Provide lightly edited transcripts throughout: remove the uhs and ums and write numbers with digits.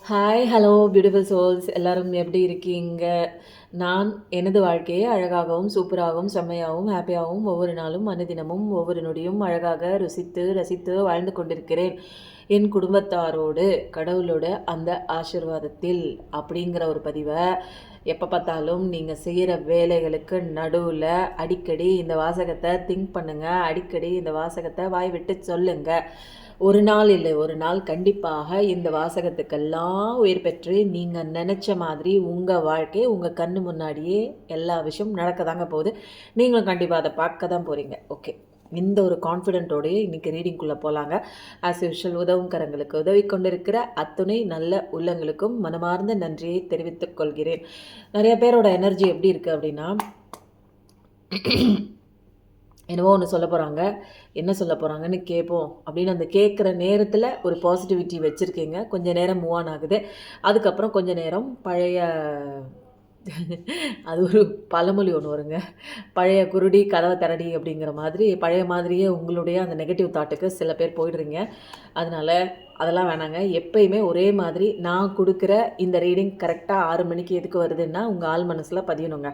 Hi hello beautiful souls எல்லாரும் எப்படி இருக்கீங்க? நான் எனது வாழ்க்கையை அழகாகவும் சூப்பராகவும் செம்மையாகவும் ஹாப்பியாகவும் ஒவ்வொரு நாளும் அனுதினமும் ஒவ்வொரு நொடியும் அழகாக ருசித்து ரசித்து வாழ்ந்து கொண்டிருக்கிறேன் என் குடும்பத்தாரோடு கடவுளோட அந்த ஆசிர்வாதத்தில் அப்படிங்கிற ஒரு பதிவை எப்போ பார்த்தாலும் நீங்கள் செய்கிற வேலைகளுக்கு நடுவில் அடிக்கடி இந்த வாசகத்தை திங்க் பண்ணுங்கள், அடிக்கடி இந்த வாசகத்தை வாய் விட்டு சொல்லுங்கள். ஒரு நாள் இல்லை ஒரு நாள் கண்டிப்பாக இந்த வாசகத்துக்கெல்லாம் உயிர் பெற்று நீங்கள் நினச்ச மாதிரி உங்கள் வாழ்க்கை உங்கள் கண்ணு முன்னாடியே எல்லா விஷயம் நடக்க தாங்க போகுது. நீங்களும் கண்டிப்பாக அதை பார்க்க தான் போகிறீங்க. ஓகே, இந்த ஒரு கான்ஃபிடென்ட்டோடையே இன்றைக்கி ரீடிங்குள்ளே போகலாங்க. ஆஸ் யூஷுவல் உதவும் கரங்களுக்கு உதவி கொண்டிருக்கிற அத்துணை நல்ல உள்ளங்களுக்கும் மனமார்ந்த நன்றியை தெரிவித்துக் கொள்கிறேன். நிறைய பேரோட எனர்ஜி எப்படி இருக்குது அப்படின்னா, என்னவோ ஒன்று சொல்ல போகிறாங்க, என்ன சொல்ல போகிறாங்கன்னு கேட்போம் அப்படின்னு அந்த கேட்குற நேரத்தில் ஒரு பாசிட்டிவிட்டி வச்சுருக்கீங்க. கொஞ்சம் நேரம் மூவ் ஆன் ஆகுது. அதுக்கப்புறம் கொஞ்சம் நேரம் பழைய அது ஒரு பழமொழி ஒன்று வருங்க, பழைய குருடி கதவை திரடி அப்படிங்கிற மாதிரி பழைய மாதிரியே உங்களுடைய அந்த நெகட்டிவ் தாட்டுக்கு சில பேர் போயிடுறீங்க. அதனால் அதெல்லாம் வேணாங்க. எப்பயுமே ஒரே மாதிரி நான் கொடுக்குற இந்த ரீடிங் கரெக்டாக 6 மணிக்கு எதுக்கு வருதுன்னா உங்கள் ஆள் மனசில் பதியணுங்க.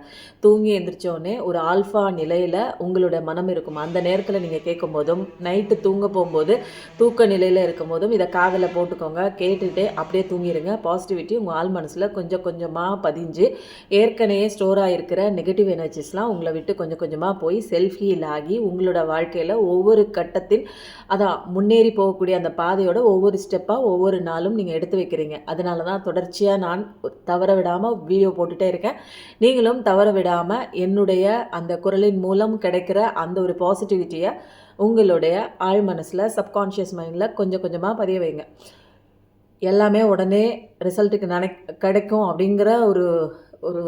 தூங்கி எழுந்திரிச்சோடனே ஒரு ஆல்ஃபா நிலையில் உங்களோட மனம் இருக்கும். அந்த நேரத்தில் நீங்கள் கேட்கும் போதும், நைட்டு தூங்க போகும்போது தூக்க நிலையில் இருக்கும் போதும் இதை காதில் போட்டுக்கோங்க. கேட்டுகிட்டே அப்படியே தூங்கிடுங்க. பாசிட்டிவிட்டி உங்கள் ஆள் மனசில் கொஞ்சம் கொஞ்சமாக பதிஞ்சு ஏற்கனவே ஸ்டோர் ஆகிருக்கிற நெகட்டிவ் எனர்ஜிஸ்லாம் உங்களை விட்டு கொஞ்சம் கொஞ்சமாக போய் செல்ஃப் ஹீல் ஆகி உங்களோட வாழ்க்கையில் ஒவ்வொரு கட்டத்தின் அதான் முன்னேறி போகக்கூடிய அந்த பாதையோட ஒவ்வொரு ஸ்டெப்பாக ஒவ்வொரு நாளும் நீங்கள் எடுத்து வைக்கிறீங்க. அதனால தான் தொடர்ச்சியாக நான் தவற விடாமல் வீடியோ போட்டுகிட்டே இருக்கேன். நீங்களும் தவற விடாமல் என்னுடைய அந்த குரலின் மூலம் கிடைக்கிற அந்த ஒரு பாசிட்டிவிட்டியை உங்களுடைய ஆழ் மனசில் சப்கான்ஷியஸ் மைண்டில் கொஞ்சம் கொஞ்சமாக பதிய வைங்க. எல்லாமே உடனே ரிசல்ட்டுக்கு கிடைக்கும் அப்படிங்கிற ஒரு ஒரு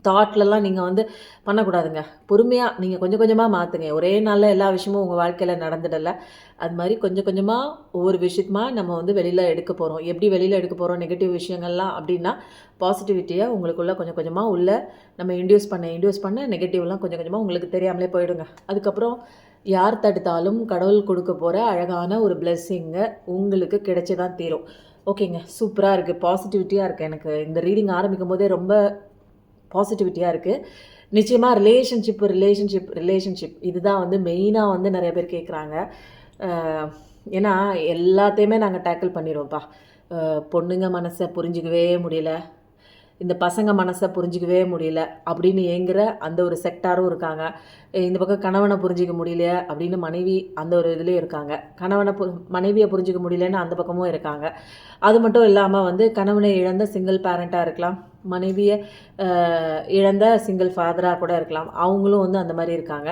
தாட்லலாம் நீங்கள் வந்து பண்ணக்கூடாதுங்க. பொறுமையாக நீங்கள் கொஞ்சம் கொஞ்சமாக மாற்றுங்க. ஒரே நாளில் எல்லா விஷயமும் உங்கள் வாழ்க்கையில் நடந்துடலை. அது மாதிரி கொஞ்சம் கொஞ்சமாக ஒவ்வொரு விஷயமா நம்ம வந்து வெளியில் எடுக்க போகிறோம். எப்படி வெளியில் எடுக்க போகிறோம் நெகட்டிவ் விஷயங்கள்லாம் அப்படின்னா, பாசிட்டிவிட்டியை உங்களுக்குள்ளே கொஞ்சம் கொஞ்சமாக உள்ள நம்ம இன்டியூஸ் பண்ண நெகட்டிவ்லாம் கொஞ்சம் கொஞ்சமாக உங்களுக்கு தெரியாமலே போயிடுங்க. அதுக்கப்புறம் யார் தடுத்தாலும் கடவுள் கொடுக்க போகிற அழகான ஒரு பிளெஸ்ஸிங்கை உங்களுக்கு கிடைச்சி தான் தீரும். ஓகேங்க, சூப்பராக இருக்குது, பாசிட்டிவிட்டியாக இருக்குது. எனக்கு இந்த ரீடிங் ஆரம்பிக்கும் போதே ரொம்ப பாசிட்டிவிட்டியாக இருக்குது. நிச்சயமாக ரிலேஷன்ஷிப் இதுதான் வந்து மெயினாக வந்து நிறைய பேர் கேட்குறாங்க. ஏன்னா எல்லாத்தையுமே நாங்கள் டேக்கிள் பண்ணிடுவோம்ப்பா. பொண்ணுங்க மனசை புரிஞ்சிக்கவே முடியல, இந்த பசங்க மனசை புரிஞ்சிக்கவே முடியல அப்படின்னு ஏங்குற அந்த ஒரு செக்டாரும் இருக்காங்க. இந்த பக்கம் கணவனை புரிஞ்சிக்க முடியல அப்படின்னு மனைவி அந்த ஒரு இதுலேயும் இருக்காங்க. மனைவியை புரிஞ்சிக்க முடியலன்னு அந்த பக்கமும் இருக்காங்க. அது மட்டும் இல்லாமல் வந்து கணவனை இழந்த சிங்கிள் பேரண்ட்டாக இருக்கலாம், மனைவியை இழந்த சிங்கிள் ஃபாதராக கூட இருக்கலாம். அவங்களும் வந்து அந்த மாதிரி இருக்காங்க.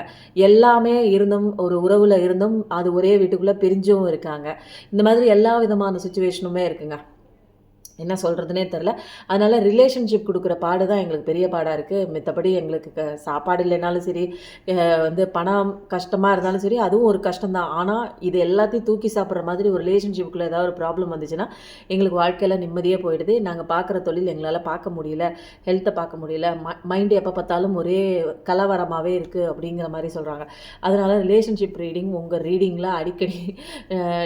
எல்லாமே இருந்தும் ஒரு உறவில் இருந்தும் அது ஒரே வீட்டுக்குள்ளே பிரிஞ்சும் இருக்காங்க. இந்த மாதிரி எல்லா விதமான சுச்சுவேஷனுமே இருக்குங்க. என்ன சொல்கிறதுனே தெரில. அதனால் ரிலேஷன்ஷிப் கொடுக்குற பாடு தான் எங்களுக்கு பெரிய பாடாக இருக்குது. மற்றபடி எங்களுக்கு சாப்பாடு இல்லைனாலும் சரி, வந்து பணம் கஷ்டமாக இருந்தாலும் சரி, அதுவும் ஒரு கஷ்டம்தான். ஆனால் இது எல்லாத்தையும் தூக்கி சாப்பிட்ற மாதிரி ஒரு ரிலேஷன்ஷிப்புக்குள்ளே ஏதாவது ஒரு ப்ராப்ளம் வந்துச்சுன்னா எங்களுக்கு வாழ்க்கையில் நிம்மதியே போயிடுது. நாங்கள் பார்க்குற தொழில் எங்களால் பார்க்க முடியல, ஹெல்த்தை பார்க்க முடியல, மைண்டு எப்போ பார்த்தாலும் ஒரே கலவரமாகவே இருக்குது அப்படிங்கிற மாதிரி சொல்கிறாங்க. அதனால் ரிலேஷன்ஷிப் ரீடிங் உங்கள் ரீடிங்கில் அடிக்கடி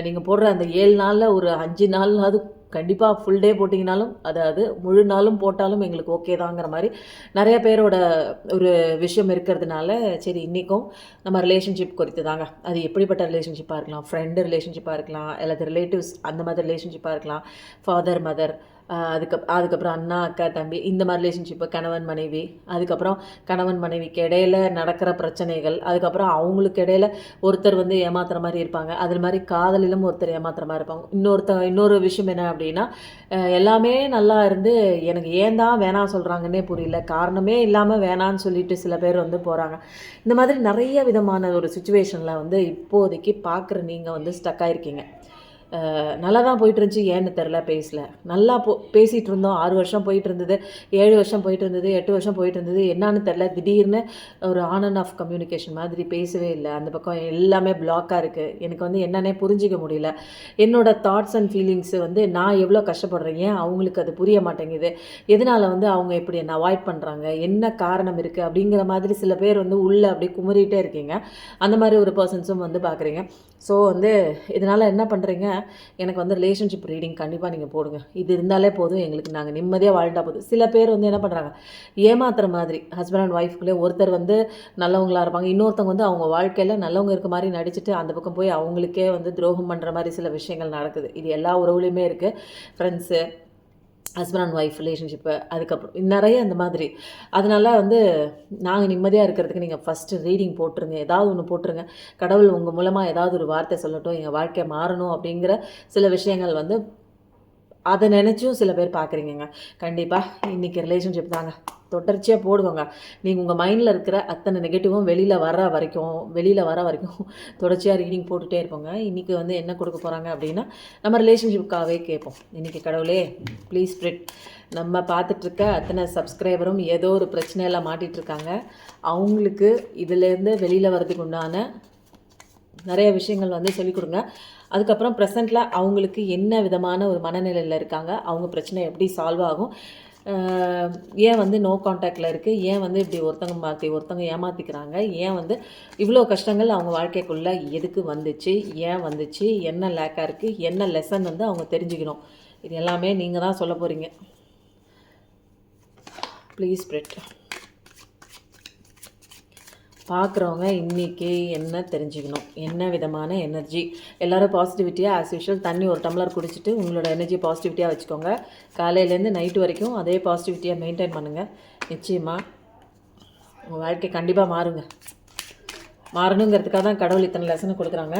நீங்கள் போடுற அந்த 7 நாளில் ஒரு 5 நாளாவது கண்டிப்பாக ஃபுல் டே போட்டிங்கனாலும், அதாவது முழு நாளும் போட்டாலும் எங்களுக்கு ஓகே தாங்கிற மாதிரி நிறைய பேரோட ஒரு விஷயம் இருக்கிறதுனால, சரி இன்றைக்கும் நம்ம ரிலேஷன்ஷிப் குறித்து தாங்க. அது எப்படிப்பட்ட ரிலேஷன்ஷிப்பாக இருக்கலாம், ஃப்ரெண்டு ரிலேஷன்ஷிப்பாக இருக்கலாம், அல்லது ரிலேட்டிவ்ஸ் அந்த மாதிரி ரிலேஷன்ஷிப்பாக இருக்கலாம், ஃபாதர் மதர், அதுக்கப்புறம் அண்ணா அக்கா தம்பி, இந்த மாதிரி ரிலேஷன்ஷிப்பு, கணவன் மனைவி, அதுக்கப்புறம் கணவன் மனைவிக்கு இடையில நடக்கிற பிரச்சனைகள், அதுக்கப்புறம் அவங்களுக்கு இடையில ஒருத்தர் வந்து ஏமாத்துற மாதிரி இருப்பாங்க, அது மாதிரி காதலிலும் ஒருத்தர் ஏமாத்துற மாதிரி இருப்பாங்க. இன்னொரு விஷயம் என்ன அப்படின்னா, எல்லாமே நல்லா இருந்து எனக்கு ஏன் தான் வேணாம் சொல்கிறாங்கன்னே புரியல, காரணமே இல்லாமல் வேணான்னு சொல்லிட்டு சில பேர் வந்து போகிறாங்க. இந்த மாதிரி நிறைய விதமான ஒரு சுச்சுவேஷனில் வந்து இப்போதைக்கு பார்க்குற நீங்கள் வந்து ஸ்டக் ஆகிருக்கீங்க. நல்லா தான் போயிட்டு இருந்துச்சு, ஏன்னு தெரில, பேசல, நல்லா பேசிகிட்டு இருந்தோம். 6 வருஷம் போயிட்டு இருந்தது, 7 வருஷம் போயிட்டு இருந்தது, 8 வருஷம் போயிட்டு இருந்தது, என்னான்னு தெரில, திடீர்னு ஒரு ஆன் அண்ட் ஆஃப் கம்யூனிகேஷன் மாதிரி பேசவே இல்லை. அந்த பக்கம் எல்லாமே பிளாக்காக இருக்குது. எனக்கு வந்து என்னன்னே புரிஞ்சிக்க முடியல. என்னோடய தாட்ஸ் அண்ட் ஃபீலிங்ஸு வந்து நான் எவ்வளோ கஷ்டப்படுறேன், ஏன் அவங்களுக்கு அது புரிய மாட்டேங்குது, எதனால் வந்து அவங்க இப்படி என்னை அவாய்ட் பண்ணுறாங்க, என்ன காரணம் இருக்குது அப்படிங்கிற மாதிரி சில பேர் வந்து உள்ளே அப்படியே குமரிகிட்டே இருக்கீங்க. அந்த மாதிரி ஒரு பர்சன்ஸும் வந்து பார்க்குறீங்க. ஸோ வந்து இதனால் என்ன பண்ணுறீங்க, எனக்கு வந்து ரிலேஷன்ஷிப் ரீடிங் கண்டிப்பாக நீங்கள் போடுங்க, இது இருந்தாலே போதும் எங்களுக்கு, நாங்கள் நிம்மதியாக வாழ்ந்தா போதும். சில பேர் வந்து என்ன பண்ணுறாங்க, ஏமாத்துற மாதிரி ஹஸ்பண்ட் அண்ட் ஒய்ஃப்குள்ளே ஒருத்தர் வந்து நல்லவங்களாக இருப்பாங்க, இன்னொருத்தவங்க வந்து அவங்க வாழ்க்கையில் நல்லவங்க இருக்க மாதிரி நடிச்சுட்டு அந்த பக்கம் போய் அவங்களுக்கே வந்து துரோகம் பண்ணுற மாதிரி சில விஷயங்கள் நடக்குது. இது எல்லா உறவுலையுமே இருக்குது. Friends, husband and wife relationship, அதுக்கப்புறம் நிறைய இந்த மாதிரி. அதனால வந்து நாங்கள் நிம்மதியாக இருக்கிறதுக்கு நீங்கள் ஃபஸ்ட்டு ரீடிங் போட்டுருங்க, ஏதாவது ஒன்று போட்டுருங்க. கடவுள் உங்கள் மூலமாக ஏதாவது ஒரு வார்த்தை சொல்லட்டும், எங்கள் வாழ்க்கை மாறணும் அப்படிங்கிற சில விஷயங்கள் வந்து அதை நினச்சும் சில பேர் பார்க்குறீங்கங்க. கண்டிப்பாக இன்றைக்கி ரிலேஷன்ஷிப் தாங்க தொடர்ச்சியாக போடுவாங்க. நீங்கள் உங்கள் மைண்டில் இருக்கிற அத்தனை நெகட்டிவும் வெளியில் வர வரைக்கும் தொடர்ச்சியாக ரீடிங் போட்டுகிட்டே இருப்போங்க. இன்றைக்கி வந்து என்ன கொடுக்க போகிறாங்க அப்படின்னா, நம்ம ரிலேஷன்ஷிப்காகவே கேட்போம். இன்றைக்கி கடவுளே ப்ளீஸ் ஸ்ப்ரெட், நம்ம பார்த்துட்ருக்க அத்தனை சப்ஸ்கிரைபரும் ஏதோ ஒரு பிரச்சனையில் மாட்டிகிட்ருக்காங்க, அவங்களுக்கு இதிலேருந்து வெளியில் வர்றதுக்கு உண்டான நிறைய விஷயங்கள் வந்து சொல்லிக் கொடுங்க. அதுக்கப்புறம் ப்ரெசண்ட்டில் அவங்களுக்கு என்ன விதமான ஒரு மனநிலையில் இருக்காங்க, அவங்க பிரச்சனை எப்படி சால்வ் ஆகும், ஏன் வந்து நோ கான்டாக்டில் இருக்குது, ஏன் வந்து இப்படி ஒருத்தங்க ஏமாற்றிக்கிறாங்க, ஏன் வந்து இவ்வளோ கஷ்டங்கள் அவங்க வாழ்க்கைக்குள்ளே எதுக்கு வந்துச்சு, ஏன் வந்துச்சு, என்ன லேக்காக இருக்குது, என்ன லெசன் வந்து அவங்க தெரிஞ்சுக்கணும், இது எல்லாமே நீங்கள் தான் சொல்ல போகிறீங்க. Please spread. பார்க்குறவங்க இன்றைக்கி என்ன தெரிஞ்சுக்கணும், என்ன விதமான எனர்ஜி. எல்லோரும் பாசிட்டிவிட்டியாக ஆஸ் யூஷுவல் தண்ணி ஒரு டம்ளர் குடிச்சிட்டு உங்களோட எனர்ஜியை பாசிட்டிவிட்டியாக வச்சுக்கோங்க. காலையிலேருந்து நைட்டு வரைக்கும் அதே பாசிட்டிவிட்டியாக மெயின்டைன் பண்ணுங்கள். நிச்சயமாக உங்கள் வாழ்க்கை கண்டிப்பாக மாறணுங்கிறதுக்காக தான் கடவுள் இத்தனை லெசனை கொடுக்குறாங்க.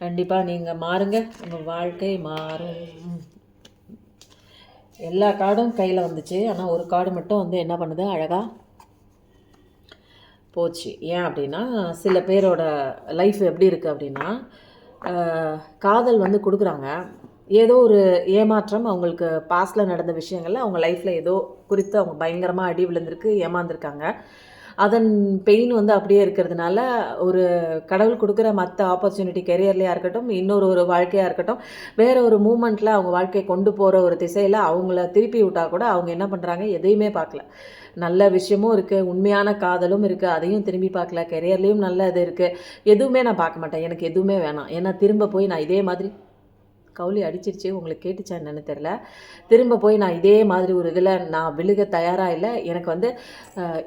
கண்டிப்பாக நீங்கள் மாறுங்க, உங்கள் வாழ்க்கை மாறும். எல்லா கார்டும் கையில் வந்துச்சு, ஆனால் ஒரு கார்டு மட்டும் வந்து என்ன பண்ணுது, அழகாக போச்சு. ஏன் அப்படின்னா, சில பேரோட லைஃப் எப்படி இருக்குது அப்படின்னா, காதல் வந்து கொடுக்குறாங்க, ஏதோ ஒரு ஏமாற்றம் அவங்களுக்கு பாஸ்டில் நடந்த விஷயங்களில் அவங்க லைஃப்பில் ஏதோ குறித்து அவங்க பயங்கரமாக அடி விழுந்திருக்கு, ஏமாந்துருக்காங்க. அதன் பெயின் வந்து அப்படியே இருக்கிறதுனால ஒரு கடவுள் கொடுக்குற மற்ற ஆப்பர்ச்சுனிட்டி கெரியர்லையாக இருக்கட்டும், ஒரு வாழ்க்கையாக இருக்கட்டும், வேறு ஒரு மூமெண்ட்டில் அவங்க வாழ்க்கையை கொண்டு போகிற ஒரு திசையில் அவங்கள திருப்பி விட்டால் கூட அவங்க என்ன பண்ணுறாங்க, எதையுமே பார்க்கல. நல்ல விஷயமும் இருக்குது, உண்மையான காதலும் இருக்குது, அதையும் திரும்பி பார்க்கல. கெரியர்லேயும் நல்ல இது இருக்குது, எதுவுமே நான் பார்க்க மாட்டேன், எனக்கு எதுவுமே வேணாம். ஏன்னா திரும்ப போய் நான் இதே மாதிரி கவுளி அடிச்சிருச்சு, உங்களுக்கு கேட்டுச்சா என்னன்னு தெரில, திரும்ப போய் நான் இதே மாதிரி ஒரு இதில் நான் விழுக தயாராக இல்லை. எனக்கு வந்து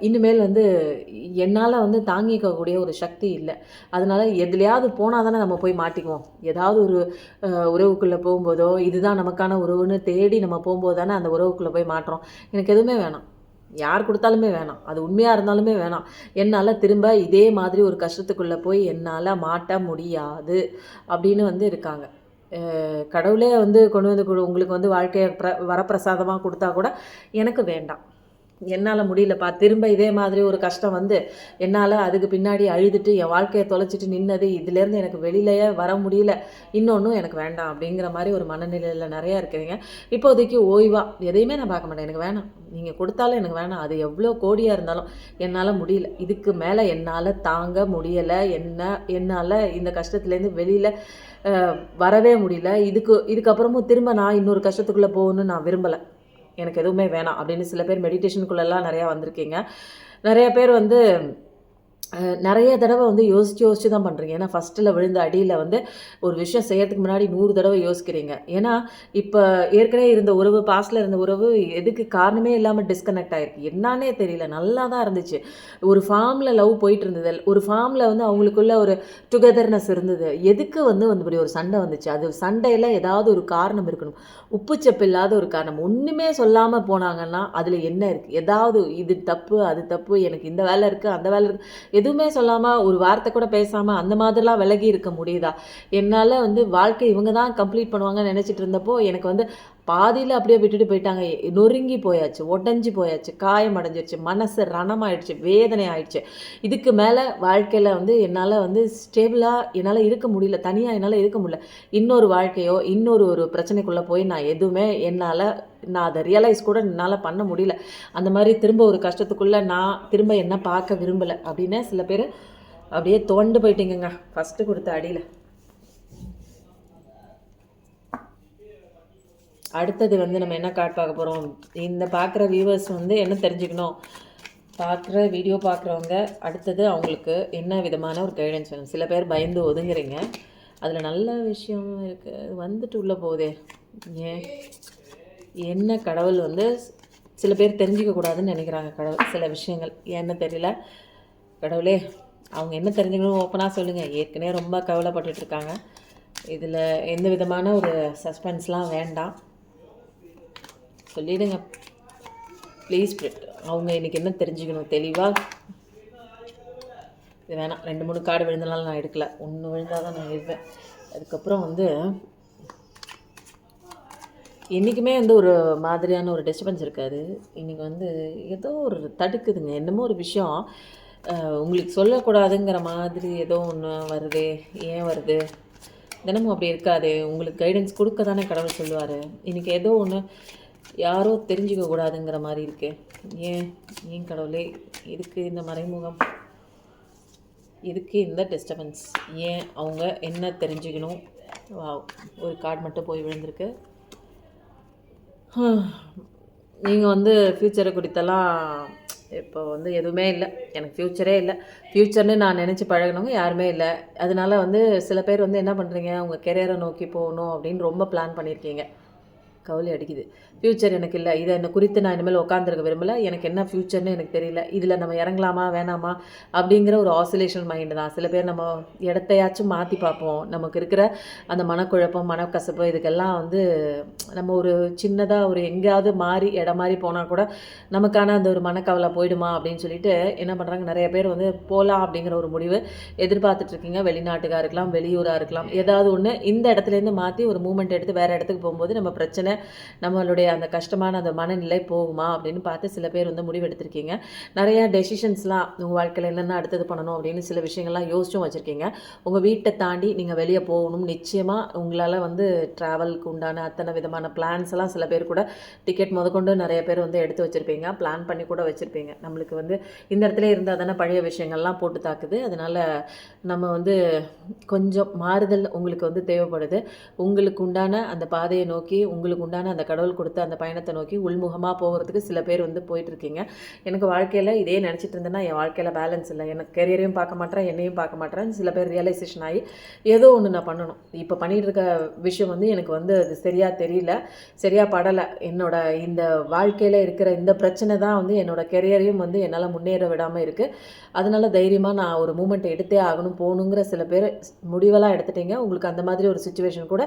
இனிமேல் வந்து என்னால் வந்து தாங்கிக்கக்கூடிய ஒரு சக்தி இல்லை. அதனால் எதுலையாவது போனால் தானே நம்ம போய் மாட்டிக்குவோம். ஏதாவது ஒரு உறவுக்குள்ளே போகும்போதோ இதுதான் நமக்கான உறவுன்னு தேடி நம்ம போகும்போது தானே அந்த உறவுக்குள்ளே போய் மாட்டுறோம். எனக்கு எதுவுமே வேணாம், யார் கொடுத்தாலுமே வேணாம், அது உண்மையாக இருந்தாலுமே வேணாம். என்னால் திரும்ப இதே மாதிரி ஒரு கஷ்டத்துக்குள்ளே போய் என்னால் மாட்ட முடியாது அப்படின்னு வந்து இருக்காங்க. கடவுளே வந்து கொண்டு வந்து உங்களுக்கு வந்து வாழ்க்கையை வரப்பிரசாதமாக கொடுத்தா கூட எனக்கு வேண்டாம், என்னால் முடியலப்பா. திரும்ப இதே மாதிரி ஒரு கஷ்டம் வந்து என்னால் அதுக்கு பின்னாடி அழுதுட்டு என் வாழ்க்கையை தொலைச்சிட்டு நின்னது, இதுலேருந்து எனக்கு வெளியிலேயே வர முடியல, இன்னொன்றும் எனக்கு வேண்டாம் அப்படிங்கிற மாதிரி ஒரு மனநிலையில் நிறையா இருக்கிறீங்க. இப்போதைக்கு ஓய்வாக எதையுமே நான் பார்க்க மாட்டேன், எனக்கு வேணாம், நீங்கள் கொடுத்தாலும் எனக்கு வேணாம், அது எவ்வளோ கோடியாக இருந்தாலும் என்னால் முடியல, இதுக்கு மேலே என்னால் தாங்க முடியலை, என்னால் இந்த கஷ்டத்துலேருந்து வெளியில் வரவே முடியல, இதுக்கப்புறமும் திரும்ப நான் இன்னொரு கஷ்டத்துக்குள்ளே போகணுன்னு நான் விரும்பலை, எனக்கு எதுவுமே வேணாம் அப்படின்னு சில பேர் மெடிடேஷனுக்குள்ளெல்லாம் நிறையா வந்திருக்கீங்க. நிறைய பேர் வந்து நிறைய தடவை வந்து யோசித்து தான் பண்ணுறீங்க. ஏன்னா ஃபஸ்ட்டில் விழுந்த அடியில் வந்து ஒரு விஷயம் செய்கிறதுக்கு முன்னாடி 100 தடவை யோசிக்கிறீங்க. ஏன்னா இப்போ ஏற்கனவே இருந்த உறவு, பாஸ்டில் இருந்த உறவு எதுக்கு காரணமே இல்லாமல் டிஸ்கனெக்ட் ஆகிருக்கு, என்னானே தெரியல, நல்லா தான் இருந்துச்சு, ஒரு ஃபார்மில் லவ் போயிட்டு இருந்தது, ஒரு ஃபார்மில் வந்து அவங்களுக்குள்ள ஒரு டுகெதர்னஸ் இருந்தது, எதுக்கு வந்து இப்படி ஒரு சண்டை வந்துச்சு, அது சண்டையில் ஏதாவது ஒரு காரணம் இருக்கணும், உப்புச்சப்பு இல்லாத ஒரு காரணம், ஒன்றுமே சொல்லாமல் போனாங்கன்னா அதில் என்ன இருக்குது, ஏதாவது இது தப்பு அது தப்பு, எனக்கு இந்த வேலை இருக்குது அந்த வேலை இருக்குது, எதுவுமே சொல்லாமல் ஒரு வார்த்தை கூட பேசாமல் அந்த மாதிரிலாம் விலகி இருக்க முடியுதா? என்னால் வந்து வாழ்க்கை இவங்க தான் கம்ப்ளீட் பண்ணுவாங்கன்னு நினச்சிட்டு இருந்தப்போ எனக்கு வந்து பாதியில் அப்படியே விட்டுட்டு போயிட்டாங்க, நொறுங்கி போயாச்சு, உடஞ்சி போயாச்சு, காயம் அடைஞ்சிருச்சு, மனசு ரணமாயிடுச்சு, வேதனை ஆயிடுச்சு. இதுக்கு மேலே வாழ்க்கையில் வந்து என்னால் வந்து ஸ்டேபிளாக என்னால் இருக்க முடியல, தனியாக என்னால் இருக்க முடியல, இன்னொரு வாழ்க்கையோ ஒரு பிரச்சனைக்குள்ளே போய் நான் எதுவுமே நான் அதை ரியலைஸ் கூட என்னால் பண்ண முடியல, அந்த மாதிரி திரும்ப ஒரு கஷ்டத்துக்குள்ளே நான் திரும்ப என்ன பார்க்க விரும்பலை அப்படின்னு சில பேர் அப்படியே தோண்டு போயிட்டீங்கங்க ஃபஸ்ட்டு கொடுத்த அடியில். அடுத்தது வந்து நம்ம என்ன கார்ட் பார்க்க போகிறோம், இந்த பார்க்குற வியூவர்ஸ் வந்து என்ன தெரிஞ்சுக்கணும், வீடியோ பார்க்குறவங்க அடுத்தது அவங்களுக்கு என்ன விதமான ஒரு கைடன்ஸ் வேணும். சில பேர் பயந்து ஒதுங்குறீங்க, அதில் நல்ல விஷயம் இருக்குது, வந்துட்டு உள்ளே போகுதே. ஏன் என்ன கடவுள் வந்து சில பேர் தெரிஞ்சிக்கக்கூடாதுன்னு நினைக்கிறாங்க கடவுள் சில விஷயங்கள், ஏன்னு தெரியல. கடவுளே அவங்க என்ன தெரிஞ்சுக்கணும் ஓப்பனாக சொல்லுங்கள். ஏற்கனவே ரொம்ப கவலைப்பட்டுட்ருக்காங்க. இதில் எந்த விதமான ஒரு சஸ்பென்ஸ்லாம் வேண்டாம், சொல்லிவிடுங்க ப்ளீஸ். அவங்க இன்றைக்கி என்ன தெரிஞ்சுக்கணும் தெளிவாக. இது வேணாம், 2-3 கார்டு விழுந்தனால நான் எடுக்கலை, 1 விழுந்தால் தான் நான் எடுப்பேன். அதுக்கப்புறம் வந்து என்றைக்குமே வந்து ஒரு மாதிரியான ஒரு டிஸ்டர்பன்ஸ் இருக்காது. இன்றைக்கி வந்து ஏதோ ஒரு தடுக்குதுங்க, என்னமோ ஒரு விஷயம் உங்களுக்கு சொல்லக்கூடாதுங்கிற மாதிரி ஏதோ ஒன்று வருது. ஏன் வருது? தினமும் அப்படி இருக்காது, உங்களுக்கு கைடன்ஸ் கொடுக்க தானே கடவுள் சொல்லுவார். இன்றைக்கி ஏதோ ஒன்று யாரோ தெரிஞ்சுக்க கூடாதுங்கிற மாதிரி இருக்கு. ஏன் ஏன் கடவுளே இதுக்கு இந்த மறைமுகம், இதுக்கு இந்த டிஸ்டர்பன்ஸ், ஏன் அவங்க என்ன தெரிஞ்சுக்கணும்? ஒரு கார்டு மட்டும் போய் விழுந்திருக்கு. நீங்கள் வந்து ஃப்யூச்சரை குறித்தெல்லாம் இப்போ வந்து எதுவுமே இல்லை, எனக்கு ஃப்யூச்சரே இல்லை. ஃப்யூச்சர்னு நான் நினச்சி பழகினவங்க யாருமே இல்லை. அதனால வந்து சில பேர் வந்து என்ன பண்ணுறீங்க, உங்கள் கெரியரை நோக்கி போகணும் அப்படின்னு ரொம்ப பிளான் பண்ணியிருக்கீங்க. கவலை அடிக்குது. ஃப்யூச்சர் எனக்கு இல்லை, இதை என்னை குறித்து நான் இனிமேல் உட்காந்துருக்க விரும்பலை, எனக்கு என்ன ஃப்யூச்சர்னு எனக்கு தெரியல, இதில் நம்ம இறங்கலாமா வேணாமா அப்படிங்கிற ஒரு ஆசிலேஷன் மைண்டு தான். சில பேர் நம்ம இடத்தையாச்சும் மாற்றி பார்ப்போம். நமக்கு இருக்கிற அந்த மனக்குழப்பம் மனக்கசப்பு இதுக்கெல்லாம் வந்து நம்ம ஒரு சின்னதாக ஒரு எங்கேயாவது மாறி இடம் மாறி போனால் கூட நமக்கான அந்த ஒரு மனக்கவலை போயிடுமா அப்படின்னு சொல்லிட்டு என்ன பண்ணுறாங்க, நிறைய பேர் வந்து போகலாம் அப்படிங்கிற ஒரு முடிவு எதிர்பார்த்துட்ருக்கீங்க. வெளிநாட்டுக்காக இருக்கலாம், வெளியூராக இருக்கலாம், ஏதாவது ஒன்று இந்த இடத்துலேருந்து மாற்றி ஒரு மூமெண்ட் எடுத்து வேறு இடத்துக்கு போகும்போது நம்ம பிரச்சனை, நம்மளுடைய அந்த கஷ்டமான அந்த மனநிலை போகுமா அப்படின்னு பார்த்து சில பேர் வந்து முடிவெடுத்திருக்கீங்க. நிறையா டெசிஷன்ஸ்லாம் உங்கள் வாழ்க்கையில் என்னென்ன அடுத்தது பண்ணணும் அப்படின்னு சில விஷயங்கள்லாம் யோசிச்சும் வச்சுருக்கீங்க. உங்கள் வீட்டை தாண்டி நீங்கள் வெளியே போகணும், நிச்சயமாக உங்களால் வந்து ட்ராவலுக்கு உண்டான அத்தனை விதமான பிளான்ஸ் எல்லாம் சில பேர் கூட டிக்கெட் முதற்கொண்டு நிறைய பேர் வந்து எடுத்து வச்சுருப்பீங்க, பிளான் பண்ணி கூட வச்சுருப்பீங்க. நம்மளுக்கு வந்து இந்த இடத்துல இருந்தால் தானே பழைய விஷயங்கள்லாம் போட்டு தாக்குது. அதனால் நம்ம வந்து கொஞ்சம் மாறுதல் உங்களுக்கு வந்து தேவைப்படுது. உங்களுக்கு உண்டான அந்த பாதையை நோக்கி, உங்களுக்கு உண்டான அந்த கடவுள் கொடுத்த அந்த பயணத்தை நோக்கி உள்முகமாக போகிறதுக்கு சில பேர் வந்து போயிட்டுருக்கீங்க. எனக்கு வாழ்க்கையில் இதே நினச்சிட்டு இருந்தேன்னா என் வாழ்க்கையில் பேலன்ஸ் இல்லை, எனக்கு கெரியரையும் பார்க்க மாட்டேன், என்னையும் பார்க்க மாட்டேன். சில பேர் ரியலைசேஷன் ஆகி ஏதோ ஒன்று நான் பண்ணணும், இப்போ பண்ணிகிட்டு இருக்க விஷயம் வந்து எனக்கு வந்து அது சரியாக தெரியல, சரியாக படலை, என்னோட இந்த வாழ்க்கையில் இருக்கிற இந்த பிரச்சனை தான் வந்து என்னோட கெரியரையும் வந்து என்னால் முன்னேற விடாமல் இருக்குது. அதனால தைரியமாக நான் ஒரு மூமெண்ட் எடுத்தே ஆகணும், போகணுங்கிற சில பேர் முடிவெல்லாம் எடுத்துட்டீங்க. உங்களுக்கு அந்த மாதிரி ஒரு சுச்சுவேஷன் கூட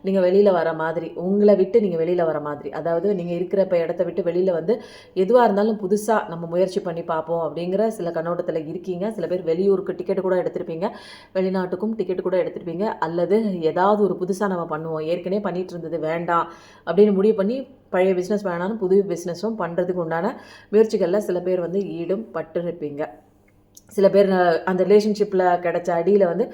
நீங்கள் வெளியில் வர மாதிரி, உங்களை விட்டு நீங்கள் வெளியில் வர மாதிரி, அதாவது நீங்கள் இருக்கிற இப்போ இடத்த விட்டு வெளியில் வந்து எதுவாக இருந்தாலும் புதுசாக நம்ம முயற்சி பண்ணி பார்ப்போம் அப்படிங்கிற சில கண்ணோட்டத்தில் இருக்கீங்க. சில பேர் வெளியூருக்கு டிக்கெட்டு கூட எடுத்திருப்பீங்க, வெளிநாட்டுக்கும் டிக்கெட்டு கூட எடுத்திருப்பீங்க, அல்லது ஏதாவது ஒரு புதுசாக நம்ம பண்ணுவோம், ஏற்கனவே பண்ணிகிட்டு இருந்தது வேண்டாம் அப்படின்னு முடிவு பண்ணி பழைய பிஸ்னஸ் வேணாலும் புது பிஸ்னஸும் பண்ணுறதுக்கு உண்டான முயற்சிகளில் சில பேர் வந்து ஈடும் பட்டு இருப்பீங்க. சில பேர் அந்த ரிலேஷன்ஷிப்பில் கிடைச்ச அடியில் வந்து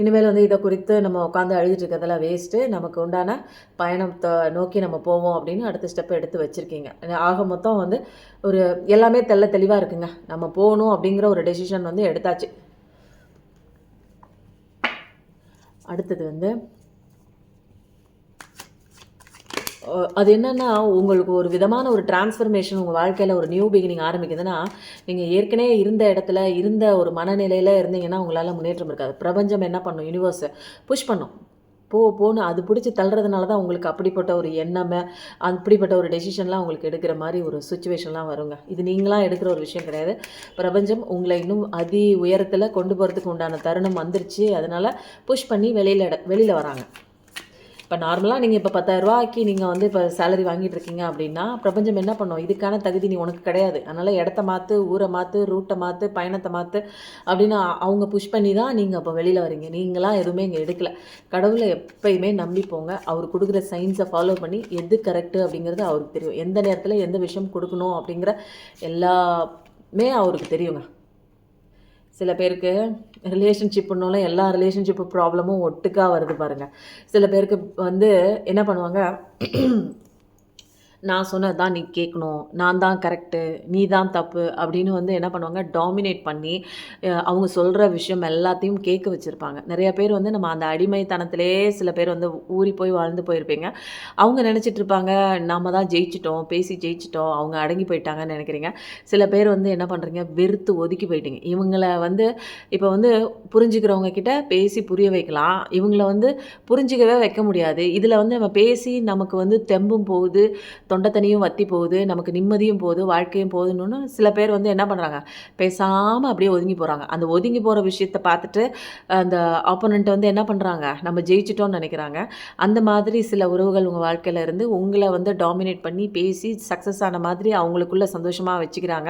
இனிமேல் வந்து இதை குறித்து நம்ம உட்காந்து அழுதுட்டு இருக்கிறதெல்லாம் வேஸ்ட்டு, நமக்கு உண்டான பயணத்தை நோக்கி நம்ம போவோம் அப்படின்னு அடுத்த ஸ்டெப்பை எடுத்து வச்சுருக்கீங்க. ஆக மொத்தம் வந்து ஒரு எல்லாமே தெளிவாக இருக்குங்க. நம்ம போகணும் அப்படிங்கிற ஒரு டெசிஷன் வந்து எடுத்தாச்சு. அடுத்தது வந்து அது என்னென்னா, உங்களுக்கு ஒரு விதமான ஒரு டிரான்ஸ்ஃபர்மேஷன் உங்கள் வாழ்க்கையில் ஒரு நியூ பிகினிங் ஆரம்பிக்குதுன்னா, நீங்கள் ஏற்கனவே இருந்த இடத்துல இருந்த ஒரு மனநிலையில் இருந்தீங்கன்னா உங்களால் முன்னேற்றம் இருக்காது. பிரபஞ்சம் என்ன பண்ணும், யூனிவர்ஸ் புஷ் பண்ணும், போன்னு அது பிடிச்சி தள்ளுறதுனால தான் உங்களுக்கு அப்படிப்பட்ட ஒரு எண்ணமே, அப்படிப்பட்ட ஒரு டெசிஷன்லாம் உங்களுக்கு எடுக்கிற மாதிரி ஒரு சுச்சுவேஷன்லாம் வருங்க. இது நீங்களாம் எடுக்கிற ஒரு விஷயம் கிடையாது. பிரபஞ்சம் உங்களை இன்னும் அதி உயரத்தில் கொண்டு போகிறதுக்கு உண்டான தருணம் வந்துருச்சு. அதனால் புஷ் பண்ணி வெளியில் வராங்க. இப்போ நார்மலாக நீங்கள் இப்போ 10,000 நீங்கள் வந்து இப்போ சேலரி வாங்கிட்டு இருக்கீங்க அப்படின்னா பிரபஞ்சம் என்ன பண்ணும், இதுக்கான தகுதி நீ உனக்கு கிடையாது, அதனால் இடத்த மாற்று, ஊரை மாற்று, ரூட்டை மாற்று, பயணத்தை மாற்று அப்படின்னு அவங்க புஷ் பண்ணி தான் நீங்கள் அப்போ வெளியில் வரீங்க. நீங்களாம் எதுவுமே இங்கே எடுக்கலை. கடவுளை எப்பயுமே நம்பி போங்க. அவர் கொடுக்குற சயின்ஸை ஃபாலோ பண்ணி எது கரெக்டு அப்படிங்கிறது அவருக்கு தெரியும். எந்த நேரத்தில் எந்த விஷயம் கொடுக்கணும் அப்படிங்கிற எல்லாமே அவருக்கு தெரியுங்க. சில பேருக்கு ரிலேஷன்ஷிப்புனாலும் எல்லா ரிலேஷன்ஷிப்பு ப்ராப்ளமும் ஒட்டுக்காக வருது பாருங்கள். சில பேருக்கு வந்து என்ன பண்ணுவாங்க, நான் சொன்னது தான் நீ கேட்கணும். நான் தான் கரெக்ட்டு. நீ தான் தப்பு. அப்படின்னு வந்து என்ன பண்ணுவாங்க, டாமினேட் பண்ணி அவங்க சொல்ற விஷயம் எல்லாத்தையும் கேட்க வச்சிருப்பாங்க. நெறைய பேர் வந்து நம்ம அந்த அடிமைத்தனத்திலேயே சில பேர் வந்து ஊறி போய் வாழ்ந்து போயிருப்பீங்க. அவங்க நெனச்சிட்டு இருப்பாங்க, நாம தான் ஜெயிச்சுட்டோம், பேசி ஜெயிச்சுட்டோம், அவங்க அடங்கி போயிட்டாங்கன்னு நெனைக்கிறீங்க. சில பேர் வந்து என்ன பண்றீங்க, வெறுத்து ஒதுக்கி போயிட்டீங்க. இவங்கள வந்து இப்ப வந்து புரிஞ்சுக்கிறவங்க கிட்ட பேசி புரிய வைக்கலாம். இவங்கள வந்து புரிஞ்சுக்கவே வைக்க முடியாது. இதுல வந்து நம்ம பேசி நமக்கு வந்து தெம்பும் போகுது, தொண்டை தண்ணியும் வத்தி போகுது, நமக்கு நிம்மதியும் போகுது, வாழ்க்கையும் போகுதுன்னு சில பேர் வந்து என்ன பண்றாங்க, பேசாம அப்படியே ஒதுங்கி போறாங்க. அந்த ஒதுங்கி போற விஷயத்த பார்த்துட்டு, அந்த ஆப்போனன்ட் வந்து என்ன பண்றாங்க, நம்ம ஜெயிச்சுட்டோம்னு நெனைக்கிறாங்க. அந்த மாதிரி சில உறவுகள் உங்க வாழ்க்கையில இருந்து உங்கள வந்து டாமினேட் பண்ணி பேசி சக்சஸ் ஆன மாதிரி அவங்களுக்குள்ள சந்தோஷமா வச்சுக்கிறாங்க.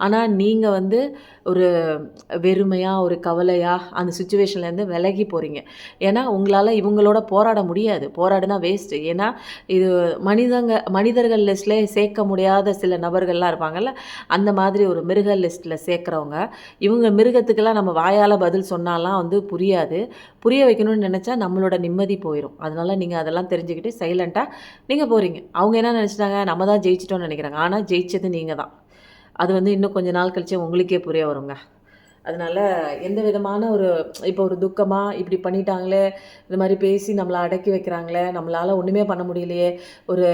ஆனா நீங்க வந்து ஒரு வெறுமையா, ஒரு கவலையா அந்த சிச்சுவேஷன்லேருந்து விலகி போறீங்க. ஏன்னா, உங்களால இவங்களோட போராட முடியாது. போராடுனா வேஸ்ட்டு. ஏன்னா, இது மனிதர்கள் லிஸ்ட்லயே சேர்க்க முடியாத சில நபர்கள்லாம் இருப்பாங்கல்ல, அந்த மாதிரி ஒரு மிருக லிஸ்ட்ல சேர்க்குறவங்க. இவங்க மிருகத்துக்கெல்லாம் நம்ம வாயால பதில் சொன்னாலாம் வந்து புரியாது. புரிய வைக்கணும்னு நெனச்சா நம்மளோட நிம்மதி போயிரும். அதனால நீங்க அதெல்லாம் தெரிஞ்சுக்கிட்டு சைலன்ட்டா நீங்க போறீங்க. அவங்க என்ன நெனச்சுட்டாங்க, நம்ம தான் ஜெயிச்சுட்டோம்னு நெனைக்கிறாங்க. ஆனா ஜெயிச்சது நீங்க தான். அது வந்து இன்னும் கொஞ்ச நாள் கழிச்சு உங்களுக்கே புரிய வருங்க. அதனால எந்த விதமான ஒரு இப்போ ஒரு துக்கமா, இப்படி பண்ணிட்டாங்களே, இந்த மாரி பேசி நம்மள அடக்கி வைக்கிறாங்களே, நம்மளால ஒண்ணுமே பண்ண முடியலையே, ஒரு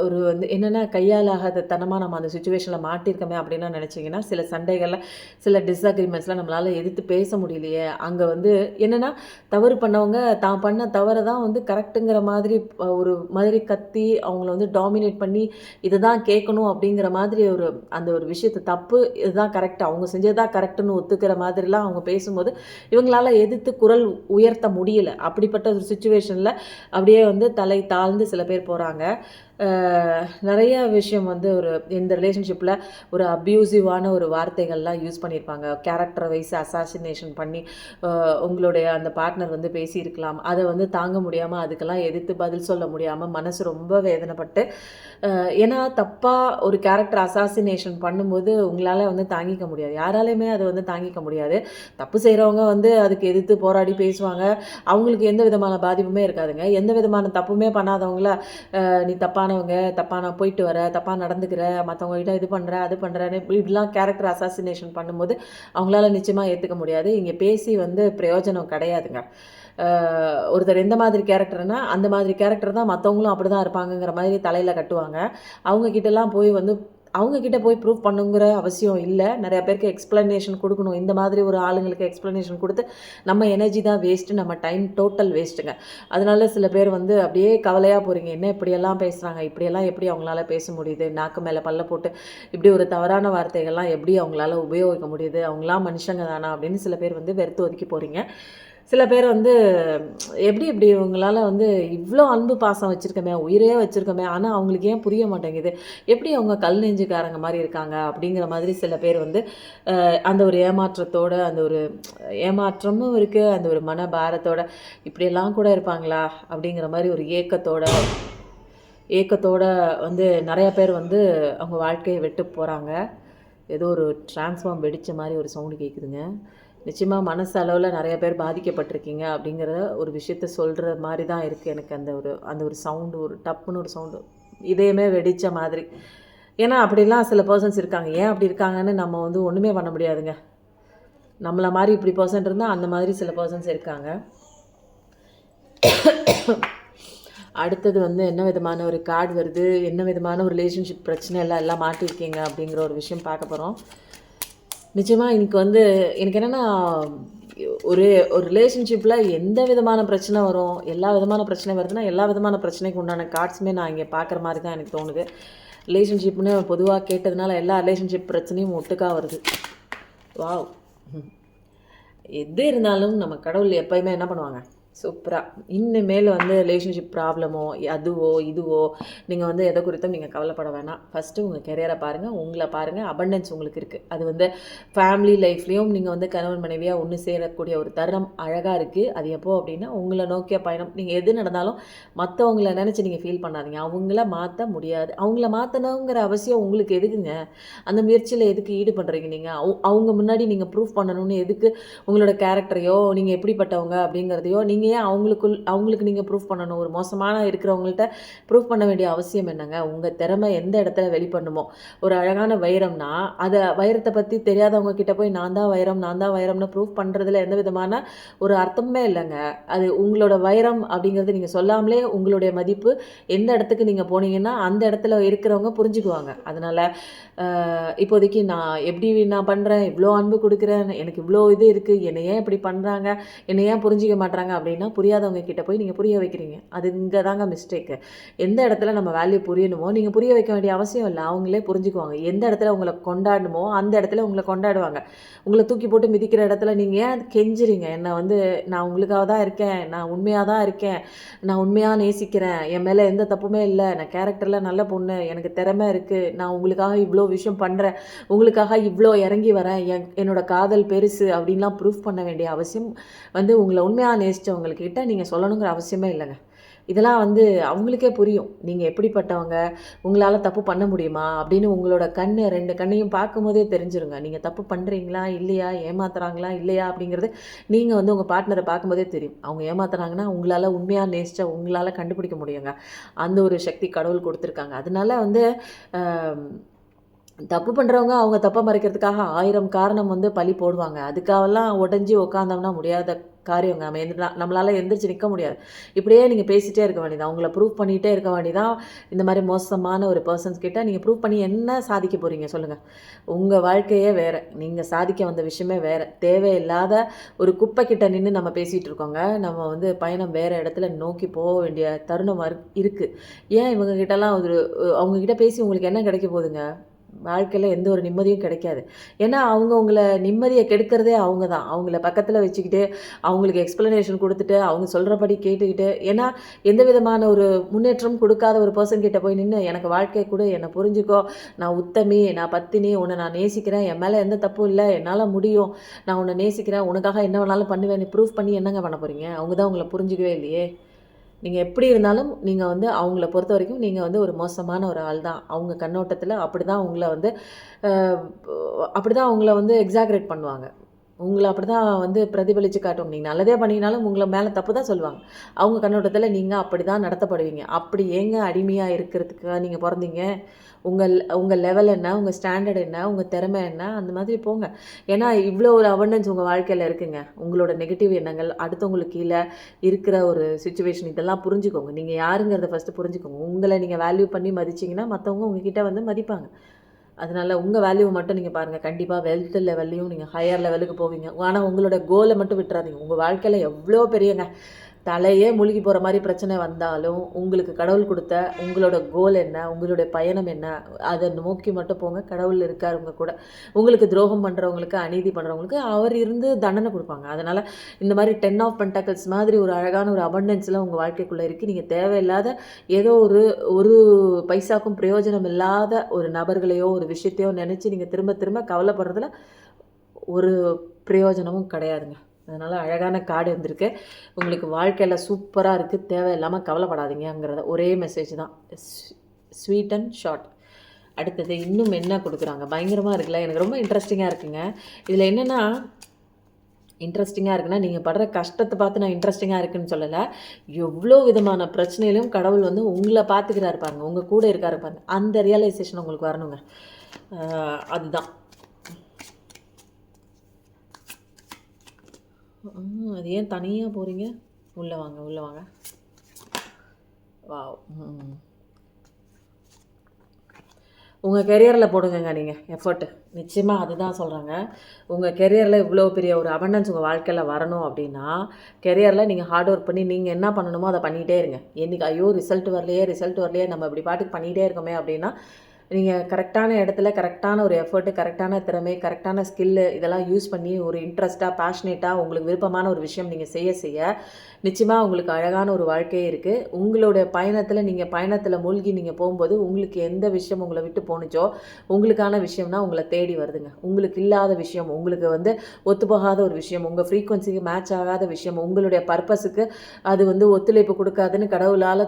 ஒரு வந்து என்னன்னா கையாலாகாத தனமா நம்ம அந்த சிச்சுவேஷன்ல மாட்டியிருக்கோமே அப்படின்லாம் நினைச்சீங்கன்னா, சில சண்டைகள்ல, சில டிஸ்அக்ரிமெண்ட்ஸ்லாம் நம்மளால எதிர்த்து பேச முடியலையே, அங்க வந்து என்னன்னா, தவறு பண்ணவங்க தான் பண்ண தவற தான் வந்து கரெக்ட்டுங்கிற மாதிரி ஒரு மாதிரி கத்தி, அவங்கள வந்து டாமினேட் பண்ணி, இதுதான் கேட்கணும் அப்படிங்கிற மாதிரி ஒரு அந்த ஒரு விஷயத்த தப்பு, இதுதான் கரெக்ட், அவங்க செஞ்சது தான் கரெக்ட்டுன்னு ஒத்துக்கிற மாதிரிலாம் அவங்க பேசும்போது, இவங்களால எதிர்த்து குரல் உயர்த்த முடியல. அப்படிப்பட்ட ஒரு சிச்சுவேஷன்ல அப்படியே வந்து தலை தாழ்ந்து சில பேர் போறாங்க. நெறைய விஷயம் வந்து ஒரு இந்த ரிலேஷன்ஷிப்பில ஒரு அப்யூசிவான ஒரு வார்த்தைகள்லாம் யூஸ் பண்ணியிருப்பாங்க. கேரக்டர் வைஸ் அசாசினேஷன் பண்ணி உங்களுடைய அந்த பார்ட்னர் வந்து பேசியிருக்கலாம். அத வந்து தாங்க முடியாம, அதுக்கெல்லாம் எதிர்த்து பதில் சொல்ல முடியாம, மனசு ரொம்ப வேதனைப்பட்டு, ஏன்னா தப்பா ஒரு கேரக்டர் அசாசினேஷன் பண்ணும்போது உங்களால வந்து தாங்கிக்க முடியாது. யாராலயுமே அத வந்து தாங்கிக்க முடியாது. தப்பு செய்றவங்க வந்து அதுக்கு எதிர்த்து போராடி பேசுவாங்க. அவங்களுக்கு எந்த விதமான பாதிப்புமே இருக்காதுங்க. எந்த விதமான தப்புமே பண்ணாதவங்கள நீ தப்பானவங்க, தப்பான போயிட்டு வர, தப்பா நடந்துக்கிற, மத்தவங்க கிட்ட இது பண்ற, அது பண்றன்னு இப்படிலாம் கேரக்டர் அசாசினேஷன் பண்ணும்போது, அவங்களால நிச்சயமா ஏத்துக்க முடியாது. இங்க பேசி வந்து பிரயோஜனம் கிடையாதுங்க. ஒருத்தர் எந்த மாதிரி கேரக்டர்னா, அந்த மாதிரி கேரக்டர் தான் மத்தவங்களும் அப்படிதான் இருப்பாங்கங்கிற மாதிரி தலையில கட்டுவாங்க. அவங்க கிட்டலாம் போய் வந்து அவங்க கிட்ட போய் ப்ரூவ் பண்ணுங்கிற அவசியம் இல்ல. நெறைய பேருக்கு எக்ஸ்ப்ளனேஷன் குடுக்கணும். இந்த மாதிரி ஒரு ஆளுங்களுக்கு எக்ஸ்ப்ளனேஷன் குடுத்து, நம்ம எனர்ஜி தான் வேஸ்ட்டு, நம்ம டைம் டோட்டல் வேஸ்ட்டுங்க. அதனால சில பேர் வந்து அப்படியே கவலையா போறீங்க. என்ன இப்படியெல்லாம் பேசுறாங்க? இப்படியெல்லாம் எப்படி அவங்களால பேச முடியுது? நாக்கு மேல பல்ல போட்டு, இப்படி ஒரு தவறான வார்த்தைகள்லாம் எப்படி அவங்களால உபயோகிக்க முடியுது? அவங்கலாம் மனுஷங்க தானா? அப்படின்னு சில பேர் வந்து வெறுத்து ஒதுக்கி போறீங்க. சில பேர் வந்து எப்படி இப்படி இவங்களால வந்து இவ்ளோ அன்பு பாசம் வச்சிருக்கோமே, உயிரே வச்சிருக்கோமே, ஆனா அவங்களுக்கு ஏன் புரிய மாட்டேங்குது? எப்படி அவங்க கல் நெஞ்சுக்காரங்க மாரி இருக்காங்க? அப்படிங்கிற மாதிரி சில பேர் வந்து அந்த ஒரு ஏமாற்றத்தோட, அந்த ஒரு ஏமாற்றமும் இருக்கு, அந்த ஒரு மனபாரத்தோட, இப்படியெல்லாம் கூட இருப்பாங்களா? அப்படிங்கிற மாரி ஒரு ஏக்கத்தோட ஏக்கத்தோட வந்து நெறைய பேர் வந்து அவங்க வாழ்க்கைய விட்டு போறாங்க. ஏதோ ஒரு டிரான்ஸ்ஃபார்ம் வெடிச்ச மாரி ஒரு சவுண்ட் கேட்குதுங்க. நிச்சயமா மனசு அளவுல நெறைய பேர் பாதிக்கப்பட்டிருக்கீங்க அப்படிங்கிற ஒரு விஷயத்த சொல்ற மாரி தான் இருக்கு எனக்கு அந்த ஒரு சவுண்டு ஒரு டப்புன்னு ஒரு சவுண்டு. இதயமே வெடிச்ச மாதிரி. ஏன்னா அப்படிலாம் சில பெர்சன்ஸ் இருக்காங்க. ஏன் அப்படி இருக்காங்கன்னு நம்ம வந்து ஒண்ணுமே பண்ண முடியாதுங்க. நம்மள மாரி இப்படி பெர்சன் இருந்தா அந்த மாதிரி சில பெர்சன்ஸ் இருக்காங்க. அடுத்தது வந்து என்ன விதமான ஒரு கார்டு வருது, என்ன விதமான ஒரு ரிலேஷன்ஷிப் பிரச்சனையில எல்லாம் மாட்டியிருக்கீங்க அப்படிங்கிற ஒரு விஷயம் பார்க்க போறோம். நிச்சயமா இன்னைக்கு வந்து எனக்கு என்னன்னா, ஒரு ஒரு ரிலேஷன்ஷிப்ல எந்த விதமான பிரச்சனை வரும், எல்லா விதமான பிரச்சனை வருதுன்னா, எல்லா விதமான பிரச்சனைக்கு உண்டான கார்ட்ஸுமே நான் இங்க பார்க்குற மாரி தான் எனக்கு தோணுது. ரிலேஷன்ஷிப்னு பொதுவா கேட்டதுனால எல்லா ரிலேஷன்ஷிப் பிரச்சனையும் ஒட்டுக்கா வருது. வாவ்! எது இருந்தாலும் நம்ம கடவுள் எப்பயுமே என்ன பண்ணுவாங்க? சூப்பரா. இனிமேல் வந்து ரிலேஷன்ஷிப் ப்ராப்ளமோ, அதுவோ, இதுவோ நீங்க வந்து எத குறித்தும் நீங்க கவலைப்பட வேணாம். ஃபர்ஸ்ட்டு உங்க கெரியர பாருங்க. உங்கள பாருங்க. அபண்டன்ஸ் உங்களுக்கு இருக்கு. அது வந்து ஃபேமிலி லைஃப்லயும் நீங்க வந்து கணவன் மனைவியா ஒண்ணு சேரக்கூடிய ஒரு தருணம் அழகா இருக்கு. அது எப்போ அப்டின்னா, உங்கள நோக்கிய பயணம். நீங்க எது நடந்தாலும் மத்தவங்கள நெனச்சு நீங்க ஃபீல் பண்ணாதீங்க. அவங்கள மாத்த முடியாது. அவங்கள மாத்தணுங்கிற அவசியம் உங்களுக்கு எதுக்குங்க? அந்த முயற்சியில எதுக்கு ஈடுபடுறீங்க நீங்க? அவங்க முன்னாடி நீங்க ப்ரூஃப் பண்ணணும்னு எதுக்கு உங்களோட கேரக்டரையோ, நீங்க எப்படிப்பட்டவங்க அப்படிங்கிறதையோ, நீங்க நீங்கள் ஏன் அவங்களுக்கு நீங்கள் ப்ரூஃப் பண்ணணும்? ஒரு மோசமான இருக்கிறவங்கள்ட்ட ப்ரூஃப் பண்ண வேண்டிய அவசியம் என்னங்க? உங்கள் திறமை எந்த இடத்துல வெளிப்படணுமோ, ஒரு அழகான வைரம்னா, அதை வைரத்தை பற்றி தெரியாதவங்க கிட்ட போய் நான் தான் வைரம், நான் தான் வைரம்னு ப்ரூஃப் பண்ணுறதுல எந்த விதமான ஒரு அர்த்தமே இல்லைங்க. அது உங்களோட வைரம் அப்படிங்கிறது நீங்கள் சொல்லாமலே உங்களுடைய மதிப்பு எந்த இடத்துக்கு நீங்கள் போனீங்கன்னா, அந்த இடத்துல இருக்கிறவங்க புரிஞ்சுக்குவாங்க. அதனால் இப்போதைக்கு நான் பண்ணுறேன், இவ்வளோ அன்பு கொடுக்குறேன், எனக்கு இவ்வளோ இது இருக்குது, என்னை ஏன் இப்படி பண்ணுறாங்க, என்னை ஏன் புரிஞ்சிக்க மாட்றாங்க அப்படின்னா, புரியாதவங்க கிட்ட போய் நீங்கள் புரிய வைக்கிறீங்க. அது இங்கே தாங்க மிஸ்டேக்கு. எந்த இடத்துல நம்ம வேல்யூ புரியணுமோ, நீங்கள் புரிய வைக்க வேண்டிய அவசியம் இல்லை. அவங்களே புரிஞ்சுக்குவாங்க. எந்த இடத்துல உங்களை கொண்டாடணுமோ, அந்த இடத்துல உங்களை கொண்டாடுவாங்க. உங்களை தூக்கி போட்டு மிதிக்கிற இடத்துல நீங்கள் ஏன் கெஞ்சுறீங்க? என்னை வந்து நான் உங்களுக்காக தான் இருக்கேன், நான் உண்மையாக தான் இருக்கேன், நான் உண்மையாக நேசிக்கிறேன், என் மேலே எந்த தப்புமே இல்லை, நான் கேரக்டரில் நல்ல பொண்ணு, எனக்கு திறமை இருக்குது, நான் உங்களுக்காக இவ்வளோ விஷயம் பண்ணுறேன், உங்களுக்காக இவ்வளோ இறங்கி வரேன், என்னோட காதல் பெருசு அப்படின்லாம் ப்ரூஃப் பண்ண வேண்டிய அவசியம் வந்து உங்களை உண்மையாக நேசித்தவங்கக்கிட்ட நீங்கள் சொல்லணுங்கிற அவசியமே இல்லைங்க. இதெல்லாம் வந்து அவங்களுக்கே புரியும். நீங்கள் எப்படிப்பட்டவங்க, உங்களால் தப்பு பண்ண முடியுமா அப்படின்னு உங்களோட கண்ணு 2 கண்ணையும் பார்க்கும்போதே தெரிஞ்சிருங்க. நீங்கள் தப்பு பண்ணுறீங்களா இல்லையா, ஏமாத்துறாங்களா இல்லையா அப்படிங்கிறது நீங்கள் வந்து உங்கள் பார்ட்னரை பார்க்கும்போதே தெரியும். அவங்க ஏமாத்துறாங்கன்னா உங்களால் உண்மையாக நேசிச்சா உங்களால் கண்டுபிடிக்க முடியுங்க. அந்த ஒரு சக்தி கடவுள் கொடுத்துருக்காங்க. அதனால வந்து தப்பு பண்ணுறவங்க அவங்க தப்பை மறைக்கிறதுக்காக 1000 காரணம் வந்து பழி போடுவாங்க. அதுக்காகலாம் உடஞ்சி உட்காந்தோம்னா முடியாத காரியங்க. நம்மளால் எந்திரிச்சு நிற்க முடியாது. இப்படியே நீங்கள் பேசிகிட்டே இருக்க வேண்டியதான். அவங்கள ப்ரூவ் பண்ணிகிட்டே இருக்க வேண்டியதான். இந்த மாதிரி மோசமான ஒரு பர்சன்ஸ் கிட்ட நீங்கள் ப்ரூவ் பண்ணி என்ன சாதிக்க போகிறீங்க சொல்லுங்கள்? உங்கள் வாழ்க்கையே வேறு, நீங்கள் சாதிக்க வந்த விஷயமே வேறு. தேவையில்லாத ஒரு குப்பை கிட்ட நின்று நம்ம பேசிகிட்டு இருக்கோங்க. நம்ம வந்து பயணம் வேறு இடத்துல நோக்கி போக வேண்டிய தருணம் இருக்குது. ஏன் இவங்ககிட்டலாம் அவங்கக்கிட்ட பேசி உங்களுக்கு என்ன கிடைக்க போகுதுங்க? வாழ்க்கையில் எந்த ஒரு நிம்மதியும் கிடைக்காது. ஏன்னா அவங்க உங்களை நிம்மதியை கெடுக்கிறதே அவங்க தான். அவங்கள பக்கத்தில் வச்சுக்கிட்டு அவங்களுக்கு எக்ஸ்ப்ளனேஷன் கொடுத்துட்டு அவங்க சொல்கிறபடி கேட்டுக்கிட்டு, ஏன்னா எந்த விதமான ஒரு முன்னேற்றம் கொடுக்காத ஒரு பர்சன் கிட்ட போய் நின்று எனக்கு வாழ்க்கை கொடு, என்னை புரிஞ்சுக்கோ, நான் உத்தமி, நான் பத்தினி, உன்னை நான் நேசிக்கிறேன், என் மேலே எந்த தப்பும் இல்லை, என்னால் முடியும், நான் உன்னை நேசிக்கிறேன், உனக்காக என்ன வேணாலும் பண்ணுவேன் ப்ரூஃப் பண்ணி என்னங்க பண்ண போகிறீங்க? அவங்க தான் உங்களை புரிஞ்சிக்கவே இல்லையே. நீங்கள் எப்படி இருந்தாலும் நீங்கள் வந்து அவங்கள பொறுத்த வரைக்கும் நீங்கள் வந்து ஒரு மோசமான ஒரு ஆள் தான். அவங்க கண்ணோட்டத்தில் அப்படி தான் உங்களை வந்து அப்படி தான் அவங்கள வந்து எக்ஸாக்ரேட் பண்ணுவாங்க. உங்கள அப்படி தான் வந்து பிரதிபலித்து காட்டுவாங்க. நீங்கள் நல்லதே பண்ணினாலும் உங்களை மேலே தப்பு தான் சொல்லுவாங்க. அவங்க கண்ணோட்டத்தில் நீங்கள் அப்படி தான் நடத்தப்படுவீங்க. அப்படி ஏங்க அடிமையாக இருக்கிறதுக்காக நீங்கள் பிறந்தீங்க? உங்கள் லெவல் என்ன, உங்கள் ஸ்டாண்டர்ட் என்ன, உங்கள் திறமை என்ன, அந்த மாதிரி போங்க. ஏன்னா இவ்வளோ ஒரு அபண்டன்ஸ் உங்கள் வாழ்க்கையில் இருக்குங்க. உங்களோட நெகட்டிவ் எண்ணங்கள், அடுத்தவங்களுக்கு கீழே இருக்கிற ஒரு சுச்சுவேஷன், இதெல்லாம் புரிஞ்சுக்கோங்க. நீங்கள் யாருங்கிறத ஃபஸ்ட்டு புரிஞ்சுக்கோங்க. உங்களை நீங்கள் வேல்யூ பண்ணி மதிச்சிங்கன்னா மற்றவங்க உங்ககிட்ட வந்து மதிப்பாங்க. அதனால் உங்கள் வேல்யூவை மட்டும் நீங்கள் பாருங்கள். கண்டிப்பாக வெல்த் லெவல்லையும் நீங்கள் ஹையர் லெவலுக்கு போவீங்க. ஆனால் உங்களோட கோலை மட்டும் விட்டுறாதீங்க. உங்கள் வாழ்க்கையில் எவ்வளோ பெரியங்க தலையே மூழ்கி போகிற மாதிரி பிரச்சனை வந்தாலும் உங்களுக்கு கடவுள் கொடுத்த உங்களோட கோல் என்ன, உங்களுடைய பயணம் என்ன, அதை நோக்கி மட்டும் போங்க. கடவுள் இருக்கார் உங்கள் கூட. உங்களுக்கு துரோகம் பண்ணுறவங்களுக்கு, அநீதி பண்ணுறவங்களுக்கு அவர் இருந்து தண்டனை கொடுப்பாங்க. அதனால் இந்த மாதிரி 10 ஆஃப் பென்டக்கிள்ஸ் மாதிரி ஒரு அழகான ஒரு அபண்டன்ஸ்லாம் உங்கள் வாழ்க்கைக்குள்ளே இருக்குது. நீங்கள் தேவையில்லாத ஏதோ ஒரு பைசாக்கும் பிரயோஜனம் இல்லாத ஒரு நபர்களையோ ஒரு விஷயத்தையோ நினச்சி நீங்கள் திரும்ப திரும்ப கவலைப்படுறதுல ஒரு பிரயோஜனமும் கிடையாதுங்க. அதனால் அழகான கார்டு வந்திருக்கு. உங்களுக்கு வாழ்க்கையில் சூப்பராக இருக்குது, தேவையில்லாமல் கவலைப்படாதீங்கிறத ஒரே மெசேஜ் தான். Sweet and short. அடுத்தது இன்னும் என்ன கொடுக்குறாங்க? பயங்கரமாக இருக்குல்ல, எனக்கு ரொம்ப இன்ட்ரெஸ்டிங்காக இருக்குங்க. இதில் என்னென்னா இன்ட்ரெஸ்டிங்காக இருக்குன்னா, நீங்கள் படுற கஷ்டத்தை பார்த்து நான் இன்ட்ரெஸ்டிங்காக இருக்குன்னு சொல்லலை. எவ்வளோ விதமான பிரச்சனையிலும் கடவுள் வந்து உங்களை பார்த்துக்கிறாரு பாருங்க, உங்கள் கூட இருக்காரு பாருங்க. அந்த ரியலைசேஷன் உங்களுக்கு வரணுங்க. அதுதான் அது. ஏன் தனியாக போகிறீங்க? உள்ளே வாங்க, உள்ளே வாங்க. வாவ். உங்கள் கெரியரில் போடுங்கங்க நீங்கள் எஃபர்ட்டு. நிச்சயமாக அதுதான் சொல்கிறாங்க. உங்கள் கெரியரில் இவ்வளோ பெரிய ஒரு அபண்டன்ஸ் உங்கள் வாழ்க்கையில் வரணும் அப்படின்னா, கெரியரில் நீங்கள் ஹார்ட் ஒர்க் பண்ணி நீங்கள் என்ன பண்ணணுமோ அதை பண்ணிகிட்டே இருங்க. என்றைக்கு ஐயோ ரிசல்ட் வரலையே நம்ம இப்படி பாட்டுக்கு பண்ணிகிட்டே இருக்கோமே அப்படின்னா, நீங்கள் கரெக்டான இடத்துல கரெக்டான ஒரு எஃபர்ட்டு, கரெக்டான திறமை, கரெக்டான ஸ்கில்லு இதெல்லாம் யூஸ் பண்ணி ஒரு இன்ட்ரெஸ்ட்டாக, பேஷனேட்டாக உங்களுக்கு விருப்பமான ஒரு விஷயம் நீங்கள் செய்ய நிச்சயமாக உங்களுக்கு அழகான ஒரு வாழ்க்கையே இருக்குது. உங்களுடைய பயணத்தில் மூழ்கி நீங்கள் போகும்போது உங்களுக்கு எந்த விஷயம் உங்களை விட்டு போணுச்சோ உங்களுக்கான விஷயம்னா உங்களை தேடி வருதுங்க. உங்களுக்கு இல்லாத விஷயம், உங்களுக்கு வந்து ஒத்துப்போகாத ஒரு விஷயம், உங்கள் ஃப்ரீக்வன்சிக்கு மேட்ச் ஆகாத விஷயம், உங்களுடைய பர்பஸுக்கு அது வந்து ஒத்துழைப்பு கொடுக்காதுன்னு கடவுளால்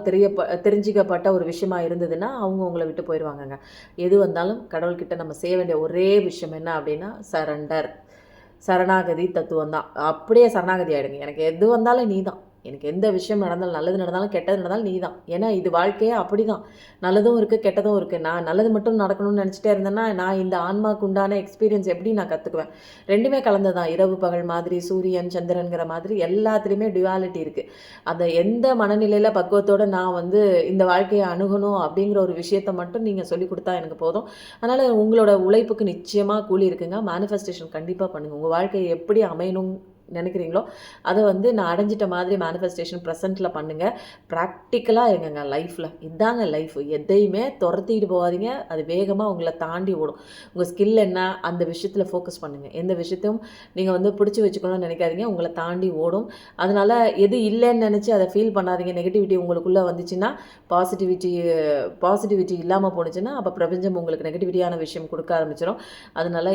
தெரிஞ்சிக்கப்பட்ட ஒரு விஷயமா இருந்ததுன்னா அவங்க உங்களை விட்டு போயிடுவாங்கங்க. எது வந்தாலும் கடவுள்கிட்ட நம்ம செய்ய வேண்டிய ஒரே விஷயம் என்ன அப்படின்னா சரண்டர், சரணாகதி தத்துவம் தான். அப்படியே சரணாகதி ஆகிடுங்க. எனக்கு எது வந்தாலும் நீ தான், எனக்கு எந்த விஷயம் நடந்தாலும், நல்லது நடந்தாலும் கெட்டது நடந்தாலும் நீ தான். ஏன்னா இது வாழ்க்கையே அப்படி தான். நல்லதும் இருக்குது, கெட்டதும் இருக்குது. நான் நல்லது மட்டும் நடக்கணும்னு நினச்சிட்டே இருந்தேன்னா நான் இந்த ஆன்மாவுக்கு உண்டான எக்ஸ்பீரியன்ஸ் எப்படி நான் கற்றுக்குவேன்? ரெண்டுமே கலந்தது தான். இரவு பகல் மாதிரி, சூரியன் சந்திரன்கிற மாதிரி எல்லாத்துலேயுமே டுவாலிட்டி இருக்குது. அந்த எந்த மனநிலையில் பக்குவத்தோடு நான் வந்து இந்த வாழ்க்கையை அணுகணும் அப்படிங்கிற ஒரு விஷயத்தை மட்டும் நீங்கள் சொல்லிக் கொடுத்தா எனக்கு போதும். அதனால் உங்களோட உழைப்புக்கு நிச்சயமாக கூலி இருக்குங்க. மேனிஃபெஸ்டேஷன் கண்டிப்பாக பண்ணுங்கள். உங்கள் வாழ்க்கையை எப்படி அமையணும் நினைக்கிறீங்களோ அதை வந்து நான் அடைஞ்சிட்ட மாதிரி மேனிஃபெஸ்டேஷன் ப்ரெசென்ட்டில் பண்ணுங்கள். ப்ராக்டிக்கலாக இருங்கங்க லைஃப்பில். இதாங்க லைஃப். எதையுமே துரத்திட்டு போகாதீங்க. அது வேகமாக உங்களை தாண்டி ஓடும். உங்கள் ஸ்கில் என்ன அந்த விஷயத்தில் ஃபோக்கஸ் பண்ணுங்கள். எந்த விஷயத்தையும் நீங்கள் வந்து பிடிச்சி வச்சுக்கணும்னு நினைக்காதீங்க. உங்களை தாண்டி ஓடும். அதனால் எது இல்லைன்னு நினச்சி அதை ஃபீல் பண்ணாதீங்க. நெகட்டிவிட்டி உங்களுக்குள்ளே வந்துச்சுன்னா பாசிட்டிவிட்டி இல்லாமல் போணுச்சுன்னா அப்போ பிரபஞ்சம் உங்களுக்கு நெகட்டிவிட்டியான விஷயம் கொடுக்க ஆரம்பிச்சிடும். அதனால்